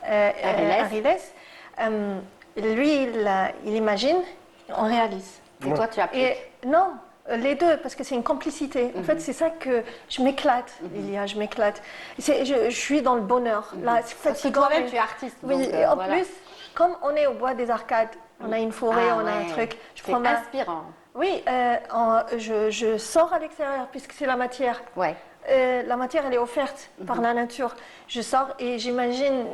Ariles, lui, il imagine, on réalise. Et toi, tu appliques? Non. Les deux, parce que c'est une complicité. En fait, c'est ça que je m'éclate, Lilia, je m'éclate. Je suis dans le bonheur. Là, c'est fatigant. Toi-même, tu es artiste. Oui, donc, et en plus, comme on est au Bois des Arcades, on a une forêt, on a un truc. C'est inspirant. Oui, je sors à l'extérieur puisque c'est la matière. Ouais. La matière, elle est offerte par la nature. Je sors et j'imagine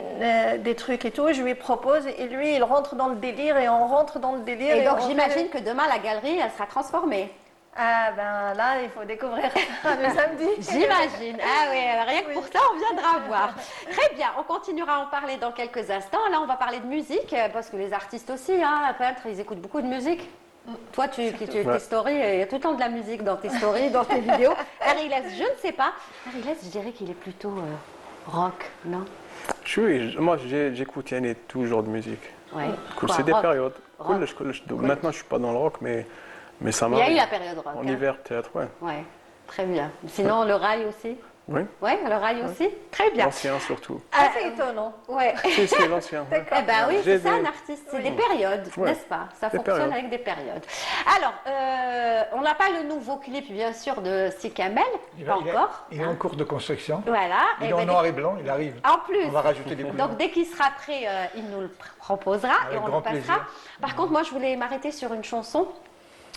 des trucs et tout, je lui propose et lui, il rentre dans le délire et on rentre dans le délire. Et donc j'imagine que demain, la galerie, elle sera transformée. Ah ben là, il faut découvrir le samedi. J'imagine. Ah oui, rien que pour ça, on viendra voir. Très bien, on continuera à en parler dans quelques instants. Là, on va parler de musique, parce que les artistes aussi, hein, peintres, ils écoutent beaucoup de musique. Toi, tes stories, il y a tout le temps de la musique dans tes stories, dans tes vidéos. Ariles, je ne sais pas. Ariles, je dirais qu'il est plutôt rock, non? Moi, j'écoute يعني toujours de musique. Ouais. Cool, c'est des périodes. Cool. Maintenant, je suis pas dans le rock, mais ça m'a. Il y a eu la période rock. En hein. hiver, peut-être, ouais. Ouais, très bien. Sinon, le rail aussi? Oui. Oui, le rail aussi? Très bien. L'ancien surtout. Ah, c'est étonnant. Ouais. C'est l'ancien. Ouais. Eh ben oui, c'est ça un artiste, c'est des périodes, Ouais. n'est-ce pas? Ça Des fonctionne périodes. avec des périodes. Alors, on n'a pas le nouveau clip, bien sûr, de Sikamel, pas encore. Il est en cours de construction. Voilà. Il Et est en ben, noir et blanc, il arrive. en plus. On va rajouter des couleurs. Donc dès qu'il sera prêt, il nous le proposera Avec et on le grand passera. plaisir. Par contre, moi, je voulais m'arrêter sur une chanson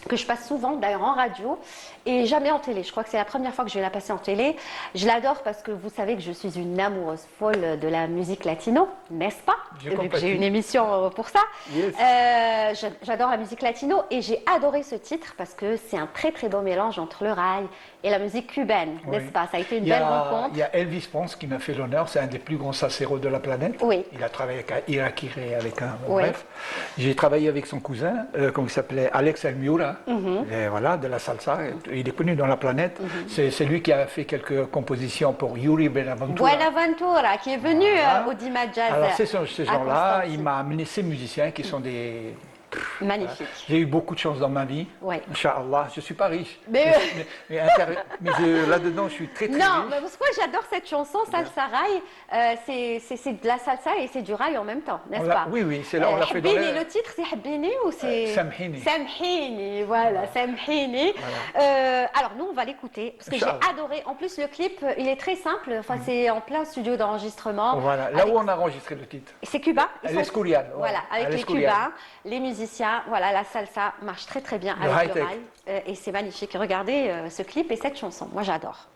que je passe souvent, d'ailleurs en radio, et jamais en télé. Je crois que c'est la première fois que je vais la passer en télé. Je l'adore parce que vous savez que je suis une amoureuse folle de la musique latino, n'est-ce pas? Je Vu que compatis. j'ai une émission pour ça. Yes. J'adore la musique latino et j'ai adoré ce titre parce que c'est un très très beau mélange entre le rail et la musique cubaine, Oui. n'est-ce pas? Ça a été une Il y belle a- rencontre. Il y a Elvis Ponce qui m'a fait l'honneur, c'est un des plus grands saceros de la planète. Oui. Il a travaillé avec Irakire, avec un. Oui. Bref. J'ai travaillé avec son cousin, comment il s'appelait, Alex El Miura, Mhm. et voilà, de la salsa. Il est connu dans la planète. C'est lui qui a fait quelques compositions pour Yuri Benaventura. Buenaventura qui est venu Voilà. au Dima Jazz. Alors, ces à gens-là, Constantine. il m'a amené ces musiciens qui sont des. Magnifique. J'ai eu beaucoup de chance dans ma vie. Ouais. Inch'Allah, je ne suis pas riche. Mais- Là-dedans, je suis très très Non, riche. mais parce que moi j'adore cette chanson, Salsa Rail. C'est de la salsa et c'est du rail en même temps, n'est-ce pas? Oui, oui, c'est là, on l'a fait dans Habbini, les- le titre c'est Habbini ou c'est Samhini. Samhini, voilà, Samhini. Alors nous on va l'écouter parce que j'ai Inch'Allah. adoré. En plus le clip, il est très simple. Enfin c'est en plein studio d'enregistrement. Voilà, là Avec- où on a enregistré le titre. C'est cubain. Ils À sont- l'Escurial, ouais. Voilà, avec À les l'Escurial. Cubains, les musiciens. Voilà, la salsa marche très très bien Le avec le high-tech. rail. Et c'est magnifique. Regardez ce clip et cette chanson. Moi j'adore.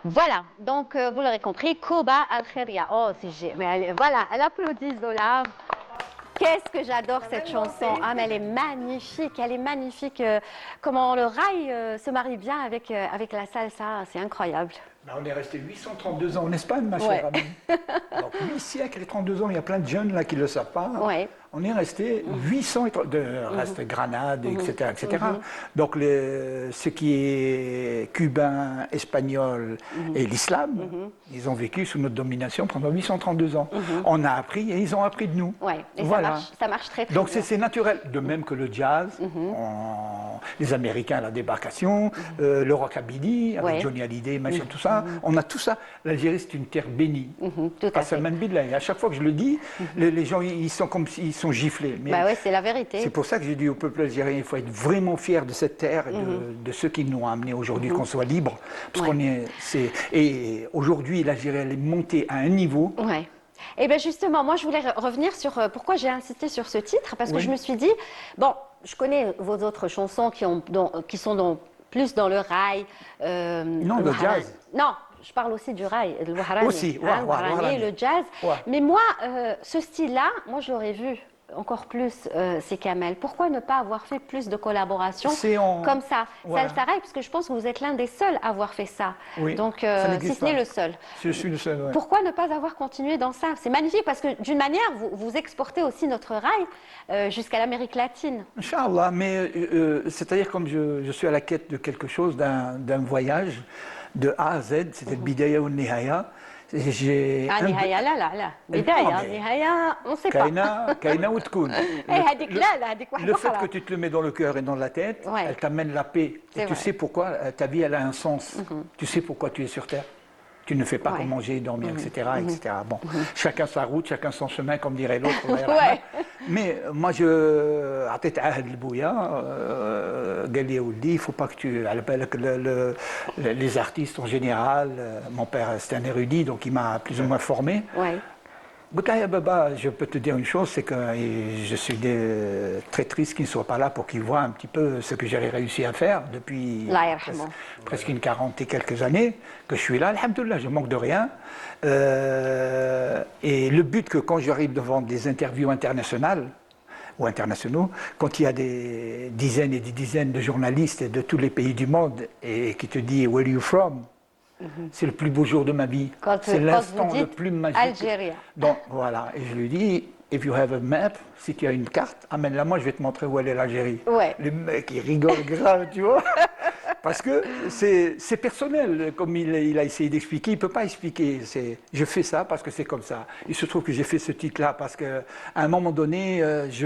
Voilà, donc vous l'aurez compris, Koba Al-Kharia. Oh, voilà, elle applaudit Zola. Qu'est-ce que j'adore cette chanson. Ah, mais elle est magnifique, elle est magnifique. Comment le rail se marie bien avec la salsa, c'est incroyable. On est resté 832 ans en Espagne, ma chère amie. Donc 8 siècles et 32 ans, il y a plein de jeunes là qui ne le savent pas. Ouais. On est resté 800 reste Grenade, etc. etc. Donc ce qui est cubain, espagnol et l'islam, ils ont vécu sous notre domination pendant 832 ans. On a appris et ils ont appris de nous. Ouais. Et voilà. ça marche très très Donc bien. c'est naturel. De même que le jazz, les Américains à la débarcation, le rockabilly avec Johnny Hallyday, machin, tout ça. On a tout ça. L'Algérie, c'est une terre bénie. Tout à fait. À chaque fois que je le dis, les gens ils sont comme s'ils sont giflés. Mais bah oui, c'est la vérité. c'est pour ça que j'ai dit au peuple algérien, il faut être vraiment fier de cette terre, et de ceux qui nous ont amenés aujourd'hui, qu'on soit libre. Parce et aujourd'hui, l'Algérie, elle est montée à un niveau. Ouais. Et bien justement, moi je voulais revenir sur pourquoi j'ai insisté sur ce titre, parce que je me suis dit, bon, je connais vos autres chansons qui sont plus dans le rail. Non, le jazz. Non, je parle aussi du rail, le waharani. Aussi, le waharani, le jazz. Ouais. Mais moi, ce style-là, moi je l'aurais vu encore plus, c'est Kamel. Pourquoi ne pas avoir fait plus de collaborations comme ça, voilà. Salsa Rail, parce que je pense que vous êtes l'un des seuls à avoir fait ça. Oui, donc, si ce pas. n'est le seul. Je suis le seul, ouais. Pourquoi ne pas avoir continué dans ça? C'est magnifique parce que d'une manière, vous exportez aussi notre rail jusqu'à l'Amérique latine. Inch'Allah, mais c'est-à-dire comme je suis à la quête de quelque chose, d'un voyage de A à Z, c'était le Bidaya ou le Nihaya. Nihaya, là. Bidaya, Nihaya, on ne sait pas. Kaina ou Tkoun. Le fait que tu te le mets dans le cœur et dans la tête, elle t'amène la paix. Et tu sais pourquoi ta vie, elle a un sens. Tu sais pourquoi tu es sur Terre. Tu ne fais pas que manger, dormir, etc. etc. Bon, chacun sa route, chacun son chemin, comme dirait l'autre. Mais moi, il ne faut pas que tu... Les artistes en général, mon père c'était un érudit, donc il m'a plus ou moins formé. Baba, je peux te dire une chose, c'est que je suis très triste qu'il ne soit pas là pour qu'il voit un petit peu ce que j'ai réussi à faire depuis presque une 40 et quelques années que je suis là. Alhamdoulilah, je manque de rien. Et le but que quand j'arrive devant des interviews internationales ou internationaux, quand il y a des dizaines et des dizaines de journalistes de tous les pays du monde et qui te disent « Where are you from ?» C'est le plus beau jour de ma vie. C'est l'instant le plus magique. Algérie. Donc voilà, et je lui dis, if you have a map, si tu as une carte, amène-la moi, je vais te montrer où elle est l'Algérie. Les mecs, ils rigolent grave, tu vois. Parce que c'est personnel, comme il a essayé d'expliquer, il ne peut pas expliquer. Je fais ça parce que c'est comme ça. Il se trouve que j'ai fait ce titre-là parce qu'à un moment donné,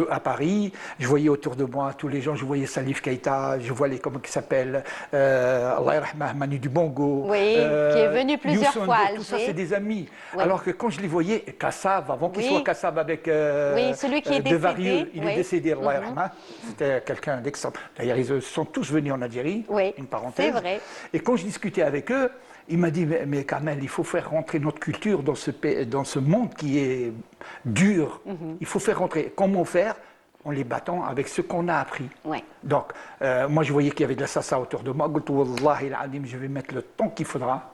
à Paris, je voyais autour de moi tous les gens, je voyais Salif Keïta, je vois comment il s'appelle, Allah yarhamah, Manu Dibongo, qui est venu plusieurs fois à Alger. Tout ça, c'est des amis. Alors que quand je les voyais, Kassav, avant qu'il soit Kassav avec celui qui est décédé. Devarieux, il est décédé, Allah yarhamah. C'était quelqu'un d'extraordinaire. D'ailleurs, ils sont tous venus en Algérie. Une parenthèse. C'est vrai. Et quand je discutais avec eux, il m'a dit, mais Kamel, il faut faire rentrer notre culture dans ce monde qui est dur. Il faut faire rentrer. Comment faire? En les battant avec ce qu'on a appris. Donc, moi, je voyais qu'il y avait de la salsa autour de moi. Je vais mettre le temps qu'il faudra.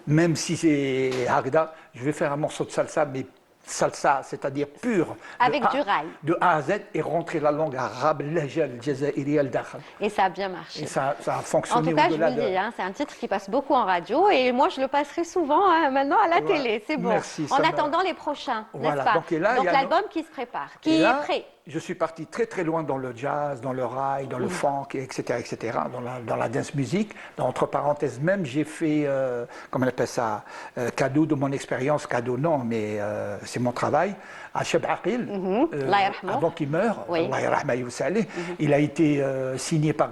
Même si c'est Hagda, je vais faire un morceau de salsa, mais salsa, c'est-à-dire pur, avec du rail, de A à Z, et rentrer la langue arabe, l'ajal, jazairi, al-dakhal. Et ça a bien marché. Et ça a fonctionné. En tout cas, je vous le dis, c'est un titre qui passe beaucoup en radio, et moi, je le passerai souvent maintenant à la télé. C'est bon. Merci, en attendant les prochains, n'est-ce pas? Donc l'album qui se prépare, qui est prêt. Je suis parti très très loin dans le jazz, dans le rail, dans le funk, etc., dans la dance music. Entre parenthèses même, j'ai fait, comment on appelle ça, cadeau de mon expérience, cadeau non, mais c'est mon travail, à Cheb Aqil, avant qu'il meure, il a été signé par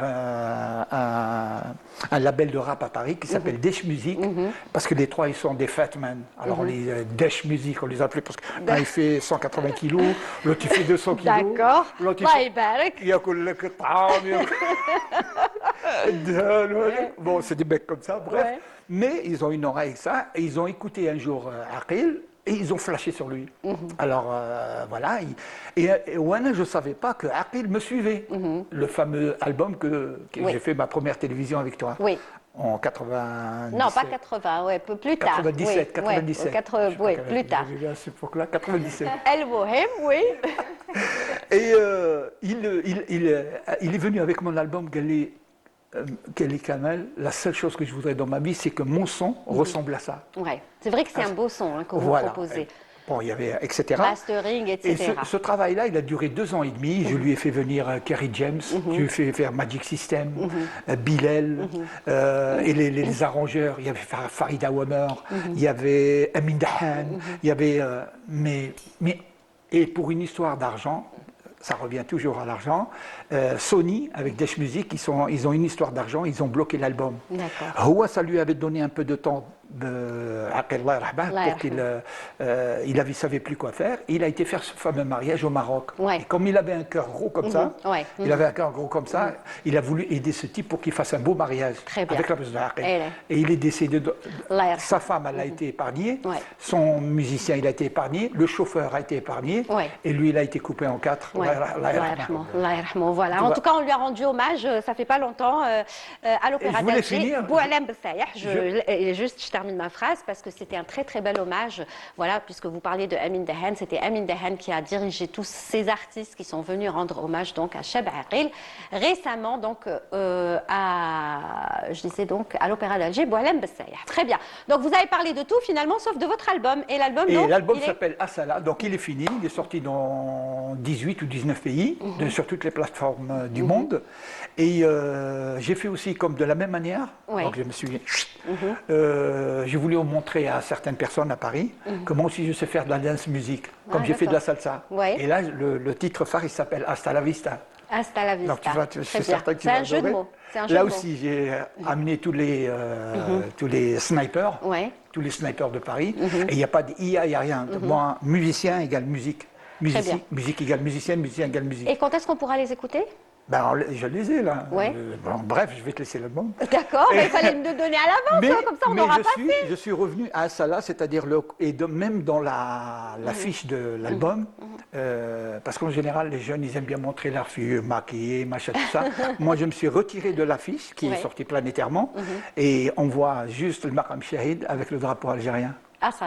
un label de rap à Paris qui s'appelle Desh Music, parce que les trois, ils sont des fat men. Alors les Desh Music, on les appelait parce qu'un il fait 180 kilos, l'autre il fait 200 kilos. D'accord. Bon, c'est des mecs comme ça, bref. Mais ils ont une oreille ça, et ils ont écouté un jour Aqil, et ils ont flashé sur lui. Alors voilà, et Ouana, je ne savais pas que Aqil me suivait, le fameux album que j'ai fait ma première télévision avec toi. en 80. Non, pas 80, ouais, plus tard. 97, oui, 97. Oui, plus tard. J'ai vu à cette époque-là, 97. El Mohem, oui. Et il est venu avec mon album Kelly Kamel. La seule chose que je voudrais dans ma vie, c'est que mon son ressemble à ça. Ouais. C'est vrai que c'est un beau son que vous proposez. Bon, il y avait, etc. Mastering, etc. Et ce travail-là, il a duré 2 ans et demi. Je lui ai fait venir Kerry James, je lui ai fait faire Magic System, Bilal, et les arrangeurs. Il y avait Farida Wamer, il y avait Amin Dahan, il y avait... et pour une histoire d'argent, ça revient toujours à l'argent, Sony, avec Dash Music, ils ont une histoire d'argent, ils ont bloqué l'album. D'accord. Ça lui avait donné un peu de temps pour qu'il ne savait plus quoi faire. Et il a été faire ce fameux mariage au Maroc. Ouais. Et comme il avait un cœur gros comme ça, il a voulu aider ce type pour qu'il fasse un beau mariage avec la présidente. Et il est décédé. Sa femme, elle a été épargnée. Ouais. Son musicien, il a été épargné. Le chauffeur a été épargné. Ouais. Et lui, il a été coupé en 4. Voilà. En tout cas, on lui a rendu hommage, ça fait pas longtemps, à l'Opéra d'Alger. Boualem Bessaïah. Je termine ma phrase parce que c'était un très très bel hommage. Voilà, puisque vous parlez de Amin Dahan, c'était Amin Dahan qui a dirigé tous ces artistes qui sont venus rendre hommage donc à Cheb Aqil. Récemment donc à l'Opéra d'Alger, Boualem Bessaïah. Très bien. Donc vous avez parlé de tout finalement sauf de votre album. Et l'album s'appelle Asala, donc il est fini, il est sorti dans 18 ou 19 pays, sur toutes les plateformes du monde. Et j'ai fait aussi comme de la même manière, donc je me suis... j'ai voulu montrer à certaines personnes à Paris que moi aussi je sais faire de la dance music, comme j'ai fait de la salsa. Ouais. Et là, le titre phare, il s'appelle Hasta la Vista. Hasta la Vista. Donc je suis certain que tu vas C'est un jeu de mots. Là aussi, j'ai amené tous les snipers, tous les snipers de Paris. Et il n'y a pas d'IA, il n'y a rien. Moi, musicien égale musique. Musique égale musicien, musicien égale musique. Et quand est-ce qu'on pourra les écouter ? Je les ai là. Ouais. Bref, je vais te laisser le bon. D'accord, mais il fallait me le donner à l'avance, comme ça on n'aura pas fait. Je suis revenu à Salah, c'est-à-dire même dans la fiche de l'album, parce qu'en général les jeunes ils aiment bien montrer leur fille maquillée, machin, tout ça. Moi je me suis retiré de l'affiche qui est sortie planétairement et on voit juste le Maqam Shahid avec le drapeau algérien.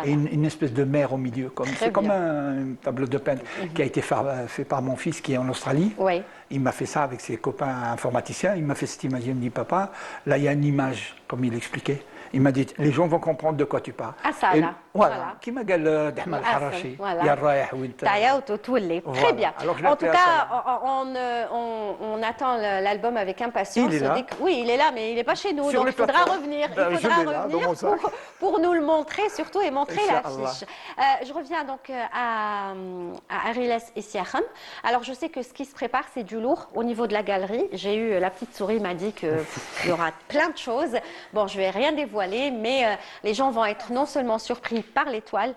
Et une espèce de mer au milieu. C'est comme un tableau de peintre qui a été fait par mon fils qui est en Australie. Oui. Il m'a fait ça avec ses copains informaticiens. Il m'a fait cette image. Il me dit, papa, là il y a une image, comme il expliquait. Il m'a dit, les gens vont comprendre de quoi tu parles. Voilà. Qui m'a dit, Dahmal Harachi. Très bien. En tout cas, on attend l'album avec impatience. Il est là. Oui, il est là, mais il n'est pas chez nous. Donc il faudra revenir. Il faudra revenir pour nous le montrer surtout et montrer l'affiche. Je reviens donc à Ariles et Siacham. Alors je sais que ce qui se prépare, c'est du lourd au niveau de la galerie. J'ai eu, la petite souris m'a dit qu'il y aura plein de choses. Bon, je ne vais rien dévoiler, mais les gens vont être non seulement surpris par les toiles,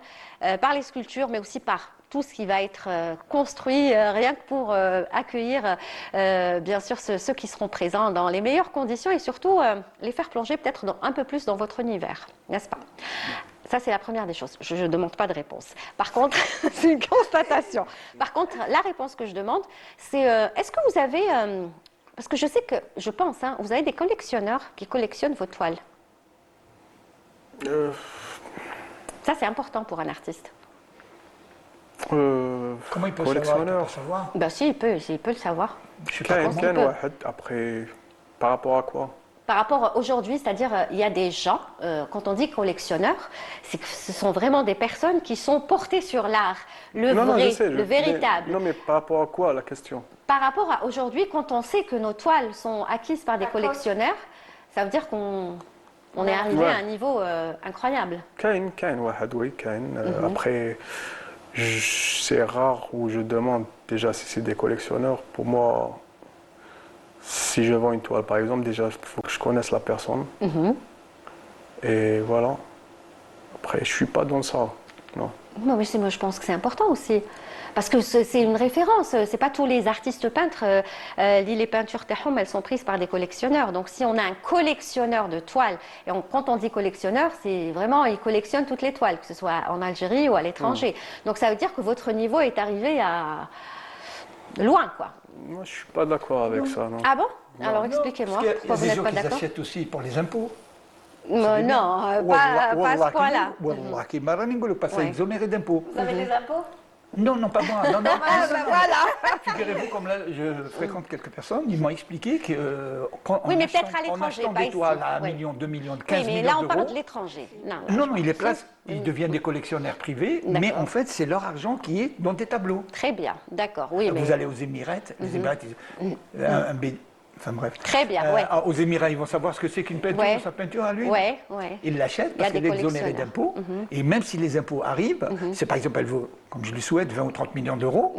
par les sculptures, mais aussi par tout ce qui va être construit, rien que pour accueillir, bien sûr, ceux qui seront présents dans les meilleures conditions et surtout les faire plonger peut-être un peu plus dans votre univers, n'est-ce pas ? Ça, c'est la première des choses. Je ne demande pas de réponse. Par contre, c'est une constatation. Par contre, la réponse que je demande, c'est est-ce que vous avez... parce que je pense, vous avez des collectionneurs qui collectionnent vos toiles. Ça, c'est important pour un artiste. Comment il peut savoir Si, il peut le savoir. Après, par rapport à quoi? Par rapport aujourd'hui, c'est-à-dire il y a des gens, quand on dit collectionneurs, c'est que ce sont vraiment des personnes qui sont portées sur l'art, le véritable. Non, mais par rapport à quoi, la question? Par rapport à aujourd'hui, quand on sait que nos toiles sont acquises par des collectionneurs, ça veut dire qu'on est arrivé à un niveau incroyable. Après, c'est rare où je demande déjà si c'est des collectionneurs. Pour moi, si je vends une toile, par exemple, déjà, il faut que je connaisse la personne. Et voilà. Après, je ne suis pas dans ça. Non. Non, mais moi, je pense que c'est important aussi. Parce que c'est une référence. Ce n'est pas tous les artistes peintres. Les peintures Tahoum, elles sont prises par des collectionneurs. Donc, si on a un collectionneur de toiles, et quand on dit collectionneur, c'est vraiment, il collectionne toutes les toiles, que ce soit en Algérie ou à l'étranger. Donc, ça veut dire que votre niveau est arrivé à loin, quoi. Moi, je ne suis pas d'accord avec ça. Non. Ah bon? Alors expliquez-moi Parce qu'il pourquoi vous y a des n'êtes gens pas qui d'accord. achètent aussi pour les impôts. Non, pas à ce point-là. Wallah, qui m'a rendu pas ça Ouais. exonéré d'impôts. Vous avez des impôts? Non, non, pas moi. Non, non, Ah, ben voilà. Figurez-vous, comme là, je fréquente quelques personnes, ils m'ont expliqué que Oui, mais peut-être à l'étranger, en achetant pas des ici. toiles à 1 Oui. million, 2 millions, Oui, 15 mais millions là, on parle d'euros. de l'étranger. Non, Non, non, ils les placent, ils deviennent des collectionneurs privés, mais D'accord. en fait, c'est leur argent qui est dans des tableaux. Très bien, d'accord. Oui, mais... Vous allez aux Émirats, les Émirats, enfin bref. Très bien, ouais. Aux Émirats, ils vont savoir ce que c'est qu'une peinture, Ouais. sa peinture à lui. Ouais, ouais. Ils l'achètent Il y a parce des qu'elle est exonérée collectionneurs. d'impôts. Et même si les impôts arrivent, c'est par exemple, elle vaut, comme je le souhaite, 20 ou 30 millions d'euros,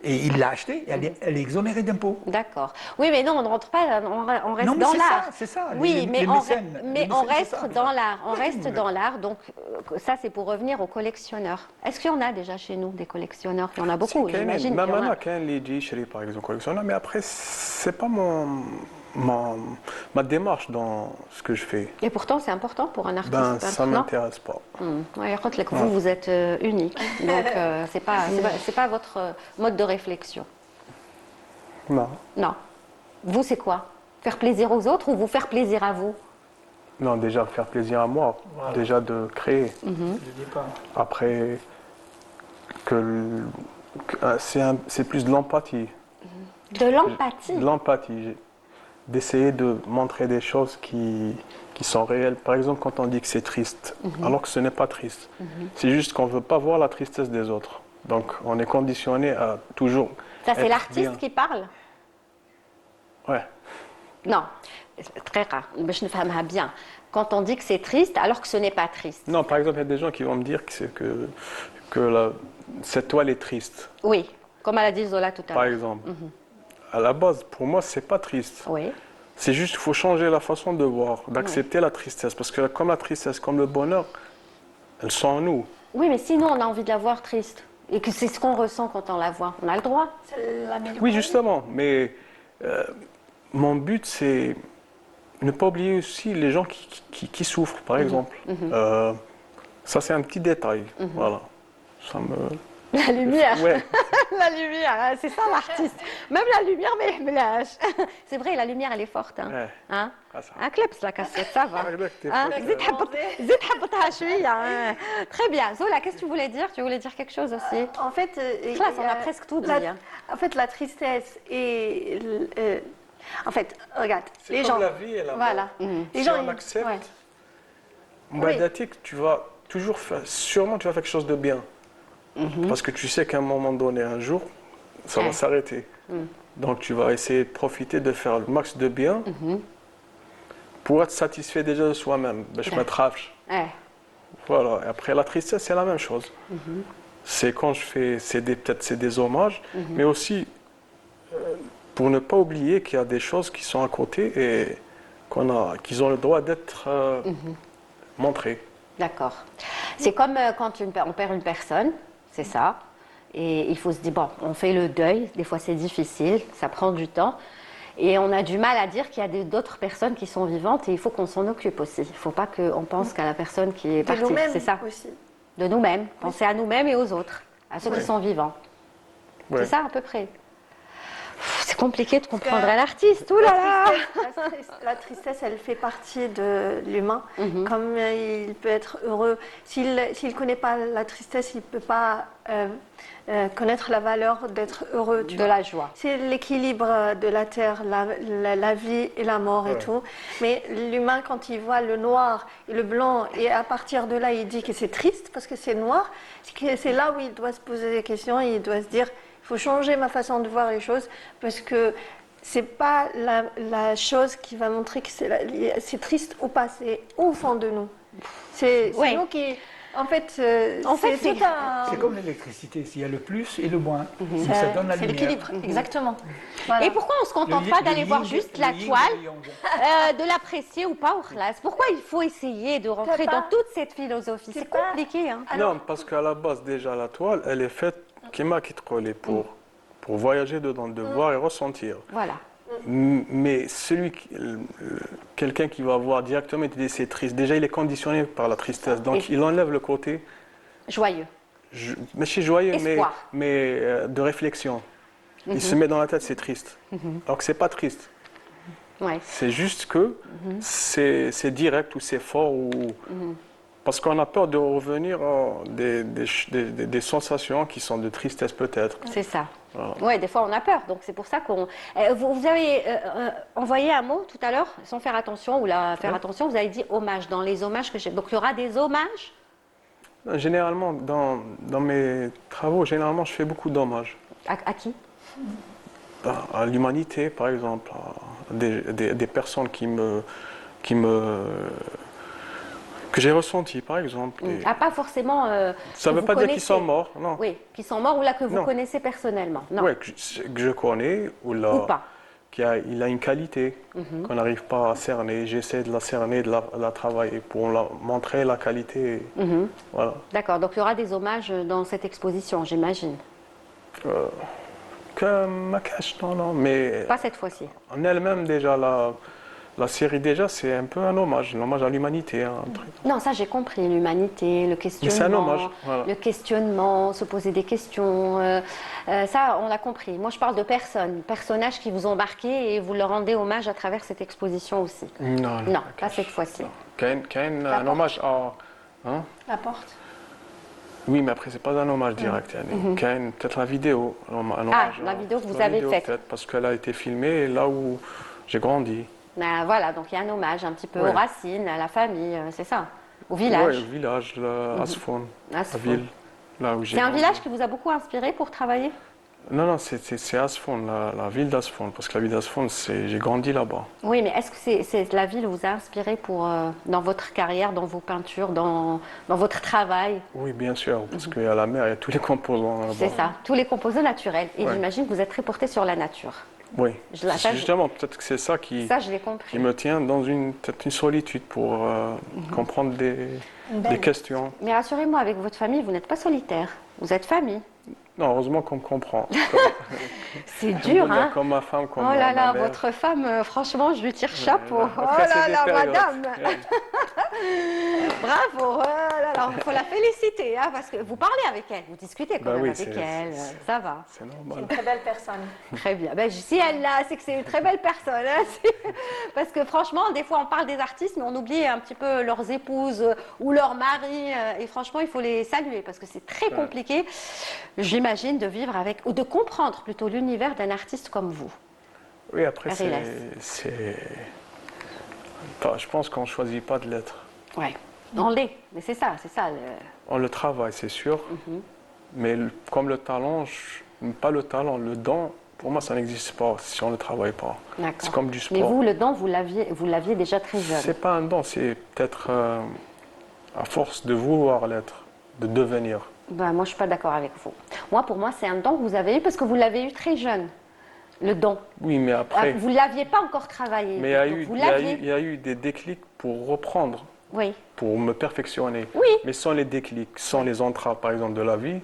et il l'a achetée, elle est exonérée d'impôts. D'accord. Oui, mais non, on ne rentre pas, on reste Non, mais dans c'est l'art. ça, c'est ça. Oui, Les mais, mécènes, mais les on mécènes, c'est reste ça. dans l'art. On Oui, reste oui. dans l'art. Donc, ça, c'est pour revenir aux collectionneurs. Est-ce qu'il y en a déjà chez nous des collectionneurs? Il y en a beaucoup, j'imagine. Même qu'il y en a. quand les dit chérie, par exemple, collectionneur, mais après, c'est pas ma démarche dans ce que je fais. Et pourtant, c'est important pour un artiste. Ben, ça non m'intéresse pas. Ouais, je crois que vous êtes unique. Donc, c'est pas votre mode de réflexion. Non. Non. Vous, c'est quoi? Faire plaisir aux autres ou vous faire plaisir à vous? Non, déjà faire plaisir à moi, Voilà. déjà de créer. Je dis pas. Après, c'est plus de l'empathie. De l'empathie. De l'empathie. D'essayer de montrer des choses qui sont réelles. Par exemple, quand on dit que c'est triste, alors que ce n'est pas triste. C'est juste qu'on ne veut pas voir la tristesse des autres. Donc, on est conditionné à toujours. Ça, c'est être l'artiste bien. qui parle? Ouais. Non, c'est très rare. Mais je ne fais bien. Quand on dit que c'est triste, alors que ce n'est pas triste. Non, par exemple, il y a des gens qui vont me dire que cette toile est triste, Oui, comme elle a dit Zola tout à par l'heure. exemple. À la base, pour moi, c'est pas triste. Oui, C'est juste qu'il faut changer la façon de voir, d'accepter la tristesse. Parce que comme la tristesse, comme le bonheur, elles sont en nous. oui, mais sinon on a envie de la voir triste. Et que c'est ce qu'on ressent quand on la voit. On a le droit. C'est la meilleure Oui, vie. justement. Mais mon but, c'est ne pas oublier aussi les gens qui souffrent, par exemple. Ça, c'est un petit détail. Voilà. Ça me... La lumière. Ouais. La lumière, hein, c'est ça l'artiste. Même la lumière, mais lâche. C'est vrai, la lumière, elle est forte. Hein. Ouais. Hein? Ah, ça. Un clips, la cassette, ça va. Ah, t'es Hein? forte, زيد حبطها شوية, hein. Très bien. Zola, qu'est-ce que tu voulais dire? Tu voulais dire quelque chose aussi? En fait, Classe, on a presque tout dit. Hein. En fait, la tristesse et en fait, regarde, C'est les comme gens. la vie et la mort. Voilà. Les Si gens, on ils- accepte, ouais. Mbadatik, tu vas toujours faire, sûrement tu vas faire quelque chose de bien. Parce que tu sais qu'à un moment donné, un jour, ça va Ouais. s'arrêter. Donc tu vas essayer de profiter de faire le max de bien pour être satisfait déjà de soi-même. Ben, je Ouais. me traffe. Ouais. Voilà. Et après la tristesse, c'est la même chose. C'est quand je fais, peut-être c'est des hommages, mais aussi pour ne pas oublier qu'il y a des choses qui sont à côté et qu'ils ont le droit d'être montrées. D'accord. C'est comme quand on perd une personne, c'est ça. Et il faut se dire, bon, on fait le deuil, des fois c'est difficile, ça prend du temps. Et on a du mal à dire qu'il y a d'autres personnes qui sont vivantes et il faut qu'on s'en occupe aussi. Il ne faut pas qu'on pense qu'à la personne qui est De partie. nous-mêmes C'est ça. aussi. De nous-mêmes. Penser à nous-mêmes et aux autres, à ceux qui sont vivants. Ouais. C'est ça à peu près. C'est compliqué de comprendre un artiste. Ouh là là. La tristesse, elle fait partie de l'humain. Comme il peut être heureux. S'il ne connaît pas la tristesse, il ne peut pas connaître la valeur d'être heureux. De la joie. C'est l'équilibre de la terre, la vie et la mort et Ouais. tout. Mais l'humain, quand il voit le noir et le blanc, et à partir de là, il dit que c'est triste parce que c'est noir, c'est là où il doit se poser des questions et il doit se dire, il faut changer ma façon de voir les choses parce que c'est pas la chose qui va montrer que c'est triste ou pas, c'est au fond de nous. C'est Ouais. nous qui... En fait, c'est- tout un... C'est comme l'électricité, s'il y a le plus et le moins. Donc ça donne la C'est lumière. l'équilibre, exactement. Voilà. Et pourquoi on ne se contente Le pas yin- d'aller le voir yin- juste le la yin et toile, le yang. de l'apprécier ou pas au khlas? Pourquoi il faut essayer de rentrer pas- dans toute cette philosophie? C'est pas- compliqué. Hein. Non, parce qu'à la base, déjà, la toile, elle est faite pour voyager dedans, de voir et ressentir. Voilà. Mais quelqu'un qui va voir directement et te dire c'est triste, déjà il est conditionné par la tristesse, donc Et- il enlève le côté, Joyeux. mais je suis joyeux, Espoir. mais de réflexion. il se met dans la tête c'est triste. Alors que c'est pas triste. Ouais. C'est juste que c'est direct ou c'est fort ou parce qu'on a peur de revenir à des sensations qui sont de tristesse peut-être. C'est ça. Voilà. Oui, des fois on a peur, donc c'est pour ça qu'on... vous avez envoyé un mot tout à l'heure, sans faire attention, attention, vous avez dit hommage, dans les hommages que j'ai... Donc il y aura des hommages? Généralement, dans mes travaux, généralement, je fais beaucoup d'hommages. À qui? À l'humanité, par exemple, à des personnes que j'ai ressenties, par exemple. Ah, pas forcément... ça ne veut pas dire qu'ils sont morts, non. Oui, qu'ils sont morts ou là que vous Non. connaissez personnellement. Non. Oui, que je connais ou pas. Il a une qualité qu'on n'arrive pas à cerner. J'essaie de la cerner, de la travailler pour montrer la qualité. Voilà. D'accord, donc il y aura des hommages dans cette exposition, j'imagine. Que Marrakech, non, mais Pas cette fois-ci. en elle-même déjà, la série déjà, c'est un peu un hommage à l'humanité. Un truc. Non, ça j'ai compris, l'humanité, le questionnement, c'est un hommage, voilà. le questionnement, se poser des questions, ça on l'a compris. Moi je parle de personnages qui vous ont marqué et vous leur rendez hommage à travers cette exposition aussi. Non, pas cette fois-ci. Un hommage à... Hein? La porte. Oui, mais après, c'est pas un hommage direct. Peut-être la vidéo. La vidéo que vous avez faite. Parce qu'elle a été filmée là où j'ai grandi. Voilà, donc il y a un hommage un petit peu Ouais. aux racines, à la famille, c'est ça, au village. Oui, au village, Asfoun, Asfoun. la ville. Là où j'ai C'est un grandi. village qui vous a beaucoup inspiré pour travailler? Non, c'est Asfoun, la ville d'Asfoun. Parce que la ville d'Asfoun, j'ai grandi là-bas. Oui, mais est-ce que c'est la ville vous a inspiré pour, dans votre carrière, dans vos peintures, dans votre travail? Oui, bien sûr, parce qu'il y a la mer, il y a tous les composants là-bas. C'est ça, tous les composants naturels. Et Ouais. j'imagine que vous êtes très porté sur la nature. Oui, Ça, justement, peut-être que c'est ça qui Ça, je l'ai compris. me tient dans peut-être une solitude pour comprendre des questions. Mais rassurez-moi, avec votre famille, vous n'êtes pas solitaire. Vous êtes famille. Non, heureusement qu'on me comprend. C'est dur, hein? Comme ma femme, comme Oh là ma là, mère. votre femme, franchement, je lui tire chapeau. Après, Oh c'est là des là, périodes. madame! Ouais. Bravo! Oh là là, il faut la féliciter, hein, parce que vous parlez avec elle, vous discutez quand Bah même oui, avec elle, ça va. C'est Une normal. très belle personne. Très bien. Ben, si elle l'a, c'est que c'est une très belle personne. Hein, parce que franchement, des fois, on parle des artistes, mais on oublie un petit peu leurs épouses ou leurs maris. Et franchement, il faut les saluer parce que c'est très compliqué, j'imagine, de vivre avec, ou de comprendre plutôt l'univers d'un artiste comme vous. Oui, après, Arilas. je pense qu'on ne choisit pas de l'être. Ouais. On l'est, mais c'est ça. On le travaille, c'est sûr. Mais comme le talent, pas le talent, le don, pour moi, ça n'existe pas si on ne le travaille pas. D'accord. C'est comme du sport. Mais vous, le don, vous l'aviez déjà très jeune. C'est pas un don, c'est peut-être à force de vouloir l'être, de devenir. Ben, moi, je ne suis pas d'accord avec vous. Moi, pour moi, c'est un don que vous avez eu parce que vous l'avez eu très jeune. Le don. Oui, mais après. Vous ne l'aviez pas encore travaillé. Mais donc il y a eu des déclics pour reprendre, Oui. pour me perfectionner. Oui. Mais sans les déclics, sans les entraves, par exemple, de la vie,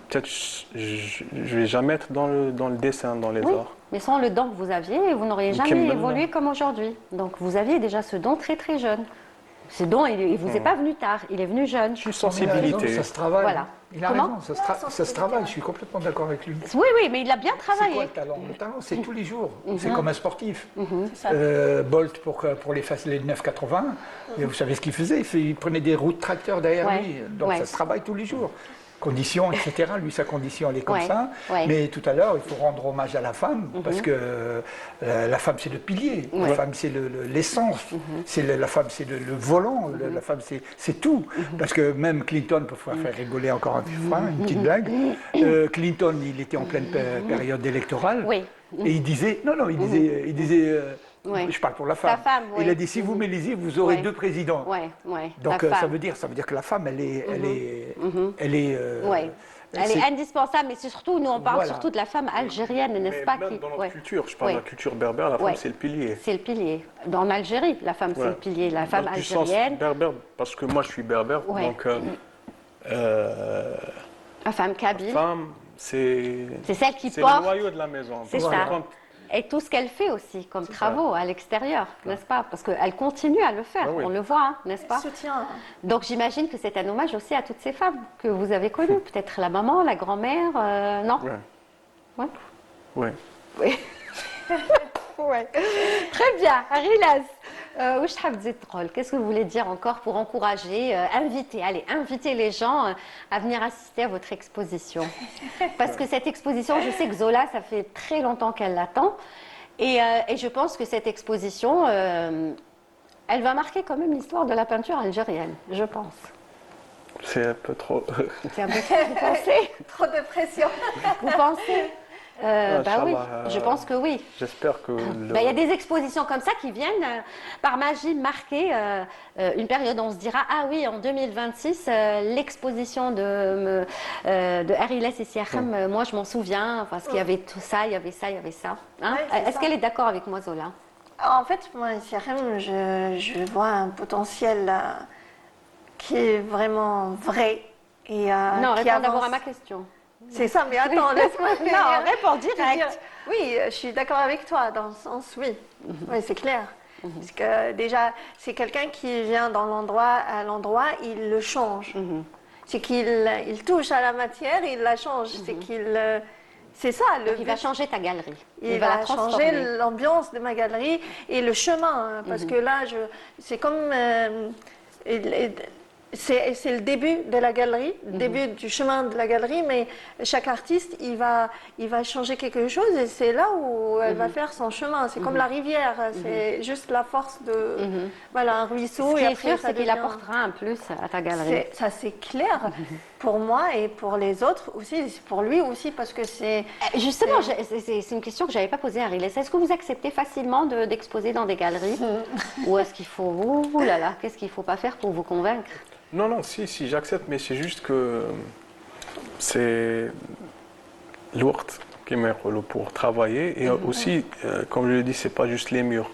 peut-être je ne vais jamais être dans le dessin, dans les Oui. arts. Mais sans le don que vous aviez, vous n'auriez Qui jamais me donne évolué comme aujourd'hui. Donc, vous aviez déjà ce don très, très jeune. Ce don, il ne vous est pas venu tard, il est venu jeune. Une Il a sensibilité. raison, ça se travaille. Voilà. Il a Comment raison, ça se travaille, je suis complètement d'accord avec lui. Oui, oui, mais il a bien C'est quoi travaillé. le talent? Le talent, c'est tous les jours. C'est comme un sportif. C'est ça. Bolt, pour les 9,80, et vous savez ce qu'il faisait? Il prenait des roues de tracteur derrière Ouais. lui. Donc Ouais. ça se travaille tous les jours. Conditions, etc. Lui, sa condition, elle est comme Ouais. ça. Ouais. Mais tout à l'heure, il faut rendre hommage à la femme, parce que la femme, c'est le pilier. La femme, c'est l'essence. La femme, c'est le volant. La femme, c'est tout. Parce que même Clinton, pour faire rigoler encore un peu, une petite blague, Clinton, il était en pleine période électorale. Oui. Et il disait, il disait Ouais. je parle pour la femme. femme, oui. Il a dit, si vous m'élisez, vous aurez Ouais. 2 présidents. Ouais, ouais. Donc la ça femme. veut dire que la femme, elle est Ouais. Elle est indispensable, mais c'est surtout, nous on parle Voilà. surtout de la femme algérienne, n'est-ce Mais pas? même dans notre ouais. culture, je parle de Ouais. la culture berbère, la femme, Ouais. c'est le pilier. C'est le pilier. En Algérie, la femme, c'est Ouais. le pilier. La femme Dans du sens algérienne, berbère, parce que moi, je suis berbère, Ouais. donc la femme kabyle, femme, c'est c'est celle qui le porte. noyau de la maison. C'est Parce que ça. quand- Et tout ce qu'elle fait aussi, comme travaux à l'extérieur, n'est-ce pas? Parce qu'elle continue à le faire, Ah oui. on le voit, hein, n'est-ce pas? Soutien. Donc j'imagine que c'est un hommage aussi à toutes ces femmes que vous avez connues. Peut-être la maman, la grand-mère, non? Ouais. Ouais. Oui. Oui. Ouais. Très bien. Arilas, qu'est-ce que vous voulez dire encore pour encourager, inviter les gens à venir assister à votre exposition? Parce que cette exposition, je sais que Zola, ça fait très longtemps qu'elle l'attend. Et je pense que cette exposition, elle va marquer quand même l'histoire de la peinture algérienne, je pense. C'est un peu trop. C'est un peu trop, vous pensez? Trop de pression. Vous pensez? Oui, je pense que oui. J'espère que. Il y a des expositions comme ça qui viennent par magie marquer une période où on se dira ah oui, en 2026, l'exposition de Ariles et Siakam, moi je m'en souviens, parce qu'il y avait tout ça, il y avait ça, il y avait ça. Hein? Ouais, Est-ce qu'elle est d'accord avec moi, Zola? En fait, moi, Siakam, je vois un potentiel qui est vraiment vrai. Et, non, qui réponds d'abord avance. à ma question. C'est ça, mais attends, laisse-moi finir. Non, réponds direct. Oui, je suis d'accord avec toi, dans le sens, oui. Oui, c'est clair. Parce que déjà, c'est quelqu'un qui vient à l'endroit, il le change. C'est qu'il touche à la matière, il la change. C'est ça. Il va changer ta galerie. Il va la va transformer. changer l'ambiance de ma galerie et le chemin. Parce que là, c'est comme... c'est le début de la galerie, le début du chemin de la galerie, mais chaque artiste, il va changer quelque chose et c'est là où elle va faire son chemin. C'est comme la rivière, c'est juste la force de voilà, un ruisseau. Ce qui et est après, sûr, ça c'est qu'il devient- apportera un plus à ta galerie. Ça, c'est clair pour moi et pour les autres aussi, pour lui aussi, parce que c'est... Justement, c'est une question que je n'avais pas posée à Ariles. Est-ce que vous acceptez facilement d'exposer dans des galeries ou est-ce qu'il faut... Ouh là là, qu'est-ce qu'il ne faut pas faire pour vous convaincre? Non, si, j'accepte, mais c'est juste que c'est lourd qui me rôle pour travailler. Et aussi, comme je l'ai dit, c'est pas juste les murs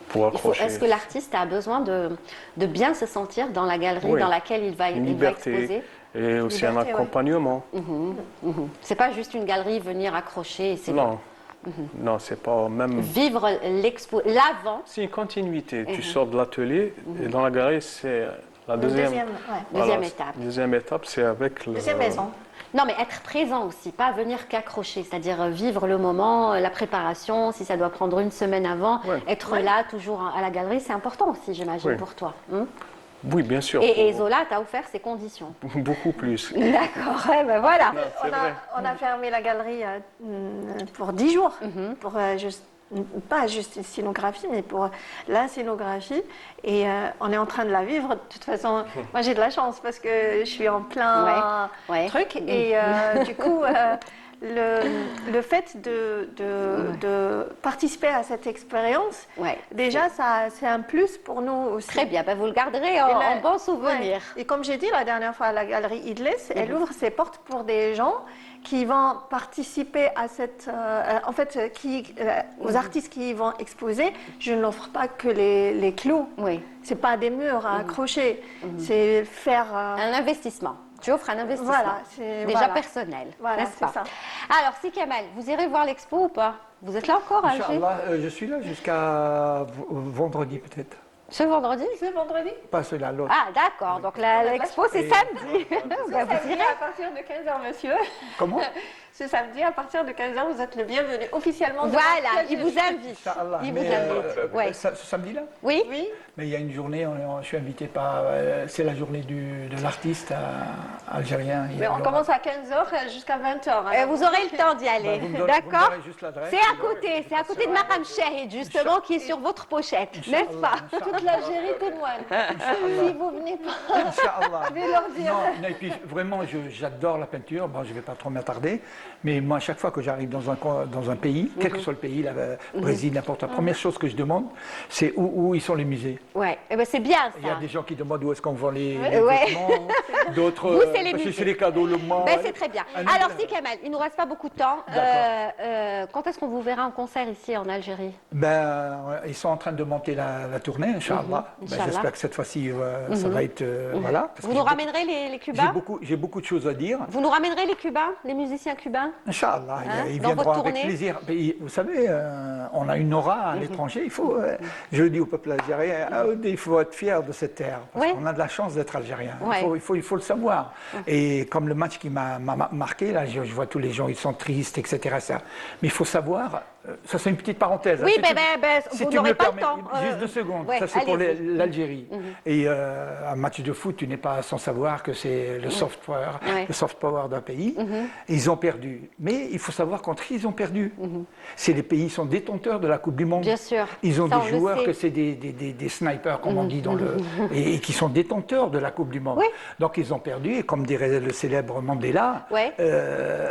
pour accrocher. Est-ce que l'artiste a besoin de bien se sentir dans la galerie dans laquelle il va exposer? Et aussi un accompagnement. C'est pas juste une galerie, venir accrocher et c'est Non. Non, c'est pas même. Vivre l'avant. C'est une continuité. Tu sors de l'atelier et dans la galerie, c'est la deuxième étape. Deuxième étape, c'est avec le. Deuxième maison. Non, mais être présent aussi, pas venir qu'accrocher, c'est-à-dire vivre le moment, la préparation, si ça doit prendre une semaine avant, être là toujours à la galerie, c'est important aussi, j'imagine, pour toi. Oui, bien sûr. Et Zola t'a offert ces conditions. Beaucoup plus. D'accord, ben voilà. On a fermé la galerie pour 10 jours, pour pas juste une scénographie, mais pour la scénographie. Et on est en train de la vivre. De toute façon, moi j'ai de la chance parce que je suis en plein truc. Et du coup, le fait de participer à cette expérience, déjà, c'est un plus pour nous aussi. Très bien, ben vous le garderez en bon souvenir. Et comme j'ai dit la dernière fois à la galerie Idles, elle ouvre ses portes pour des gens qui vont participer à cette... en fait, aux artistes qui vont exposer, je n'offre pas que les clous. Ce n'est pas des murs à accrocher. C'est faire... un investissement. Tu offres un investissement. Voilà, c'est déjà personnel, n'est-ce pas? Alors, si Kamel, vous irez voir l'expo ou pas? Vous êtes là encore à Alger? Inch'Allah, je suis là jusqu'à vendredi peut-être. Ce vendredi? Ce vendredi? Pas celui-là, l'autre. Ah, d'accord. Donc l'expo, c'est samedi. Vous irez à partir de 15h, monsieur. Comment? Ce samedi, à partir de 15h, vous êtes le bienvenu officiellement. Voilà, il vous invite. Inch'Allah. Il vous invite. Ce samedi-là? Oui. Oui. Mais il y a une journée, je suis invité par... c'est la journée de l'artiste algérien. Mais on commence à 15h jusqu'à 20h. Vous aurez le temps d'y aller. D'accord? C'est à côté de Maqam Shahid, justement, qui est sur votre pochette, n'est-ce pas? Toute l'Algérie témoigne. Si vous venez pas, Inch'Allah. je vais leur dire. Non, et puis vraiment, j'adore la peinture. Bon, je ne vais pas trop m'attarder. Mais moi, à chaque fois que j'arrive dans un pays, quel que soit le pays, le Brésil, n'importe, la première chose que je demande, c'est où ils sont les musées. Ouais, eh ben c'est bien ça. Il y a des gens qui demandent où est-ce qu'on vend les vêtements, d'autres, c'est les cadeaux, le mois. Ben, c'est très bien. Alors, si Kamel, il ne nous reste pas beaucoup de temps. Quand est-ce qu'on vous verra en concert ici en Algérie? Ils sont en train de monter la tournée, Inch'Allah. J'espère que cette fois-ci, ça va être... voilà. Vous nous ramènerez les Cubains? J'ai beaucoup de choses à dire. Vous nous ramènerez les Cubains, les musiciens cubains? Inch'Allah, ils dans viendront votre avec tournée? plaisir. Mais, vous savez, on a une aura à l'étranger. Il faut, je le dis au peuple algérien, il faut être fier de cette terre. Parce qu'on a de la chance d'être algérien. Il faut le savoir. Et comme le match qui m'a marqué, là, je vois tous les gens, ils sont tristes, etc. Ça. Mais il faut savoir, ça c'est une petite parenthèse. Oui, si vous tu me n'aurez le pas le permets, temps. juste 2 secondes. Ouais, ça c'est pour allez-y. l'Algérie. Et un match de foot, tu n'es pas sans savoir que c'est le soft power d'un pays. Et ils ont perdu. Mais il faut savoir qu'entre ils ont perdu. C'est les pays qui sont détenteurs de la Coupe du Monde. Bien sûr. Ils ont Ça, des on le joueurs sait. que c'est des snipers, comme on dit, et qui sont détenteurs de la Coupe du Monde. Oui. Donc ils ont perdu, et comme dirait le célèbre Mandela, Ouais.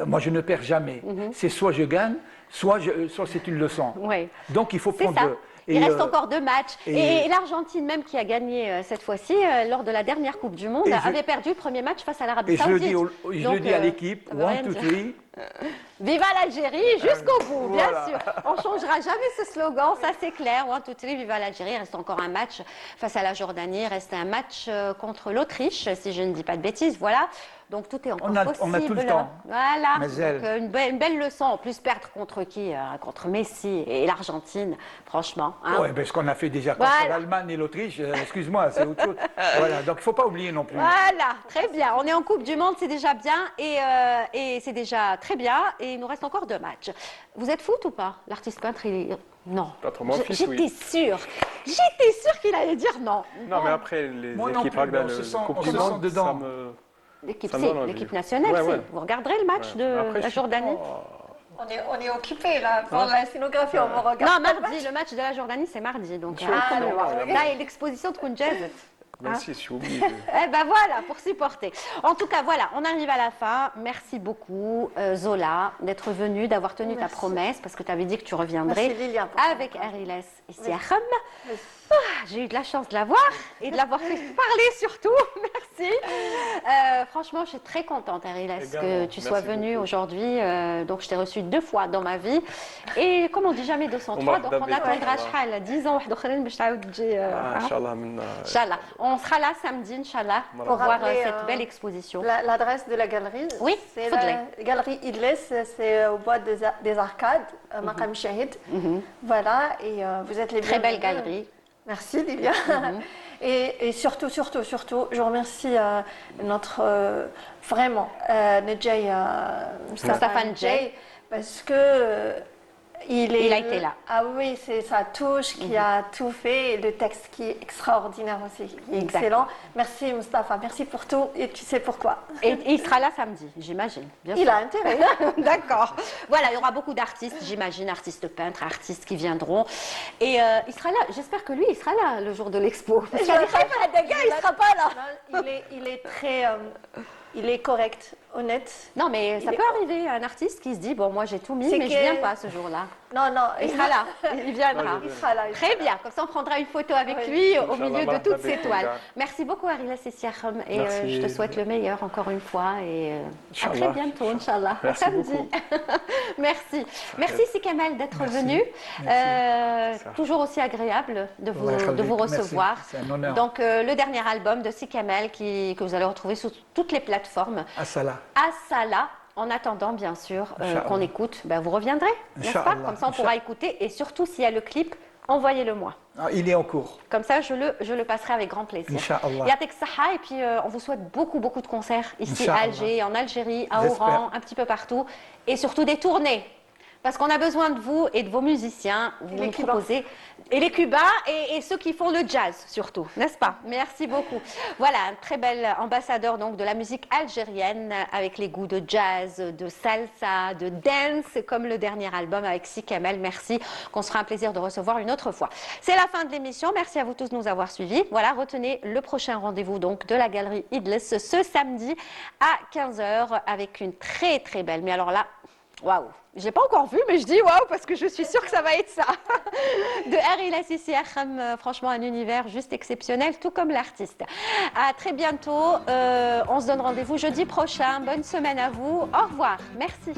moi je ne perds jamais. C'est soit je gagne, soit c'est une leçon. Ouais. Donc il faut C'est prendre... ça. Il reste Et, encore 2 matchs. Et l'Argentine même qui a gagné cette fois-ci, lors de la dernière Coupe du Monde, avait perdu le premier match face à l'Arabie et je Saoudite. le dis à l'équipe, ça veut rien 1, 2, dire. 3. Viva l'Algérie jusqu'au bout, bien Voilà. sûr. On ne changera jamais ce slogan, ça c'est clair. One, two, three, viva l'Algérie. Il reste encore un match face à la Jordanie. Il reste un match contre l'Autriche, si je ne dis pas de bêtises. Voilà. Donc tout est encore possible. On a tout le temps. Voilà. Mazel. Donc, une belle leçon. En plus, perdre contre qui contre Messi et l'Argentine, franchement. Hein. Oui, ce qu'on a fait déjà contre Voilà. l'Allemagne et l'Autriche, excuse-moi, c'est autre chose. Voilà, donc il ne faut pas oublier non plus. Voilà, très bien. On est en Coupe du Monde, c'est déjà bien et c'est déjà très bien. Et il nous reste encore 2 matchs. Vous êtes foot ou pas? L'artiste peintre, il est... Non. Peintre, mon fils, J'étais oui. sûre. J'étais sûre qu'il allait dire non. Non, mais après, les Moi non équipes plus, rugby, on se sent- Coupe on du se Monde, sent dedans. ça me... L'équipe, Ça me donne envie. l'équipe nationale, Ouais, si. ouais. Vous regarderez le match Ouais. de Après, la je suis Jordanie? pas- On est occupé là pour la scénographie, on va regarder. Non, mardi. Le match de la Jordanie, c'est mardi. Donc, Ah, non, d'accord. non, là, il y a l'exposition de Kunjazet. Merci, je suis obligé. Eh ben voilà, pour supporter. En tout cas, voilà, on arrive à la fin. Merci beaucoup, Zola, d'être venue, d'avoir tenu ta Merci. promesse, parce que tu avais dit que tu reviendrais Merci, Lilia, pour avec Ariles ici à Khem. J'ai eu de la chance de la voir et de l'avoir fait parler surtout. Merci. Franchement, je suis très contente, Ariles, que Également. tu sois Merci venue beaucoup. aujourd'hui. Donc, je t'ai reçue 2 fois dans ma vie. Et comme on dit jamais 203, donc on attendra 10 ans. Inch'Allah, من- Inch'Allah. On sera là samedi, Inch'Allah, pour Pour voir rappeler, cette belle exposition. L'adresse de la galerie, Oui, c'est faudrait. la galerie Idles, c'est au bois des Arcades, à Maqam Shahid. Voilà, et vous êtes les Très belle bienvenus. galerie. Merci Lilia. Et surtout, je remercie notre, vraiment, Nedjay Mustafa Nedjay. parce que il a été là. Ah oui, c'est sa touche qui a tout fait, et le texte qui est extraordinaire aussi, qui est Exact. excellent. Merci Mustapha, merci pour tout, et tu sais pourquoi. Et il sera là samedi, j'imagine. Bien Il sûr. a intérêt. D'accord. Voilà, il y aura beaucoup d'artistes, j'imagine, artistes peintres, artistes qui viendront. Et il sera là, j'espère que lui, il sera là le jour de l'expo. Parce qu'il y a des gars, il ne sera pas là. Non, il est très... il est correct, honnête. Non, mais ça peut arriver, un artiste qui se dit, bon, moi j'ai tout mis, C'est mais je que- viens pas ce jour-là. Non, Il sera là, il viendra. Il sera là. il Très sera là. bien, comme ça on prendra une photo avec Oui. lui au Inch'Allah, milieu de marhaba toutes ces bik, toiles. les gars. Merci beaucoup Arilas Essiachem et Merci. je te souhaite le meilleur encore une fois et à très Inch'Allah. bientôt, Inch'Allah. Merci Samedi. beaucoup. Merci. Merci Si Kamel d'être venu. Toujours aussi agréable de vous, Ouais, de vous merci. recevoir. C'est un honneur. Donc le dernier album de Si Kamel que vous allez retrouver sur toutes les plateformes. Assala. Asala. En attendant, bien sûr, Inch'Allah. qu'on écoute, ben, vous reviendrez, n'est-ce pas? Inch'Allah. Comme ça, on pourra écouter. Et surtout, s'il y a le clip, envoyez-le-moi. Ah, il est en cours. Comme ça, je le passerai avec grand plaisir. Inch'Allah. Yatek Saha, et puis on vous souhaite beaucoup, beaucoup de concerts ici à Inch'Allah. Alger, en Algérie, à J'espère. Oran, un petit peu partout. Et surtout des tournées. Parce qu'on a besoin de vous et de vos musiciens. Vous les nous Cubains. proposez. Et les Cubains et ceux qui font le jazz, surtout, n'est-ce pas? Merci beaucoup. Voilà, un très bel ambassadeur donc, de la musique algérienne avec les goûts de jazz, de salsa, de dance, comme le dernier album avec Si Kamel. Merci, qu'on sera un plaisir de recevoir une autre fois. C'est la fin de l'émission. Merci à vous tous de nous avoir suivis. Voilà, retenez le prochain rendez-vous donc de la galerie Idles ce samedi à 15h avec une très, très belle. Mais alors là, waouh! Je l'ai pas encore vu, mais je dis waouh parce que je suis sûre que ça va être ça. De Harry Lassissi Akram, franchement un univers juste exceptionnel, tout comme l'artiste. À très bientôt. On se donne rendez-vous jeudi prochain. Bonne semaine à vous. Au revoir. Merci.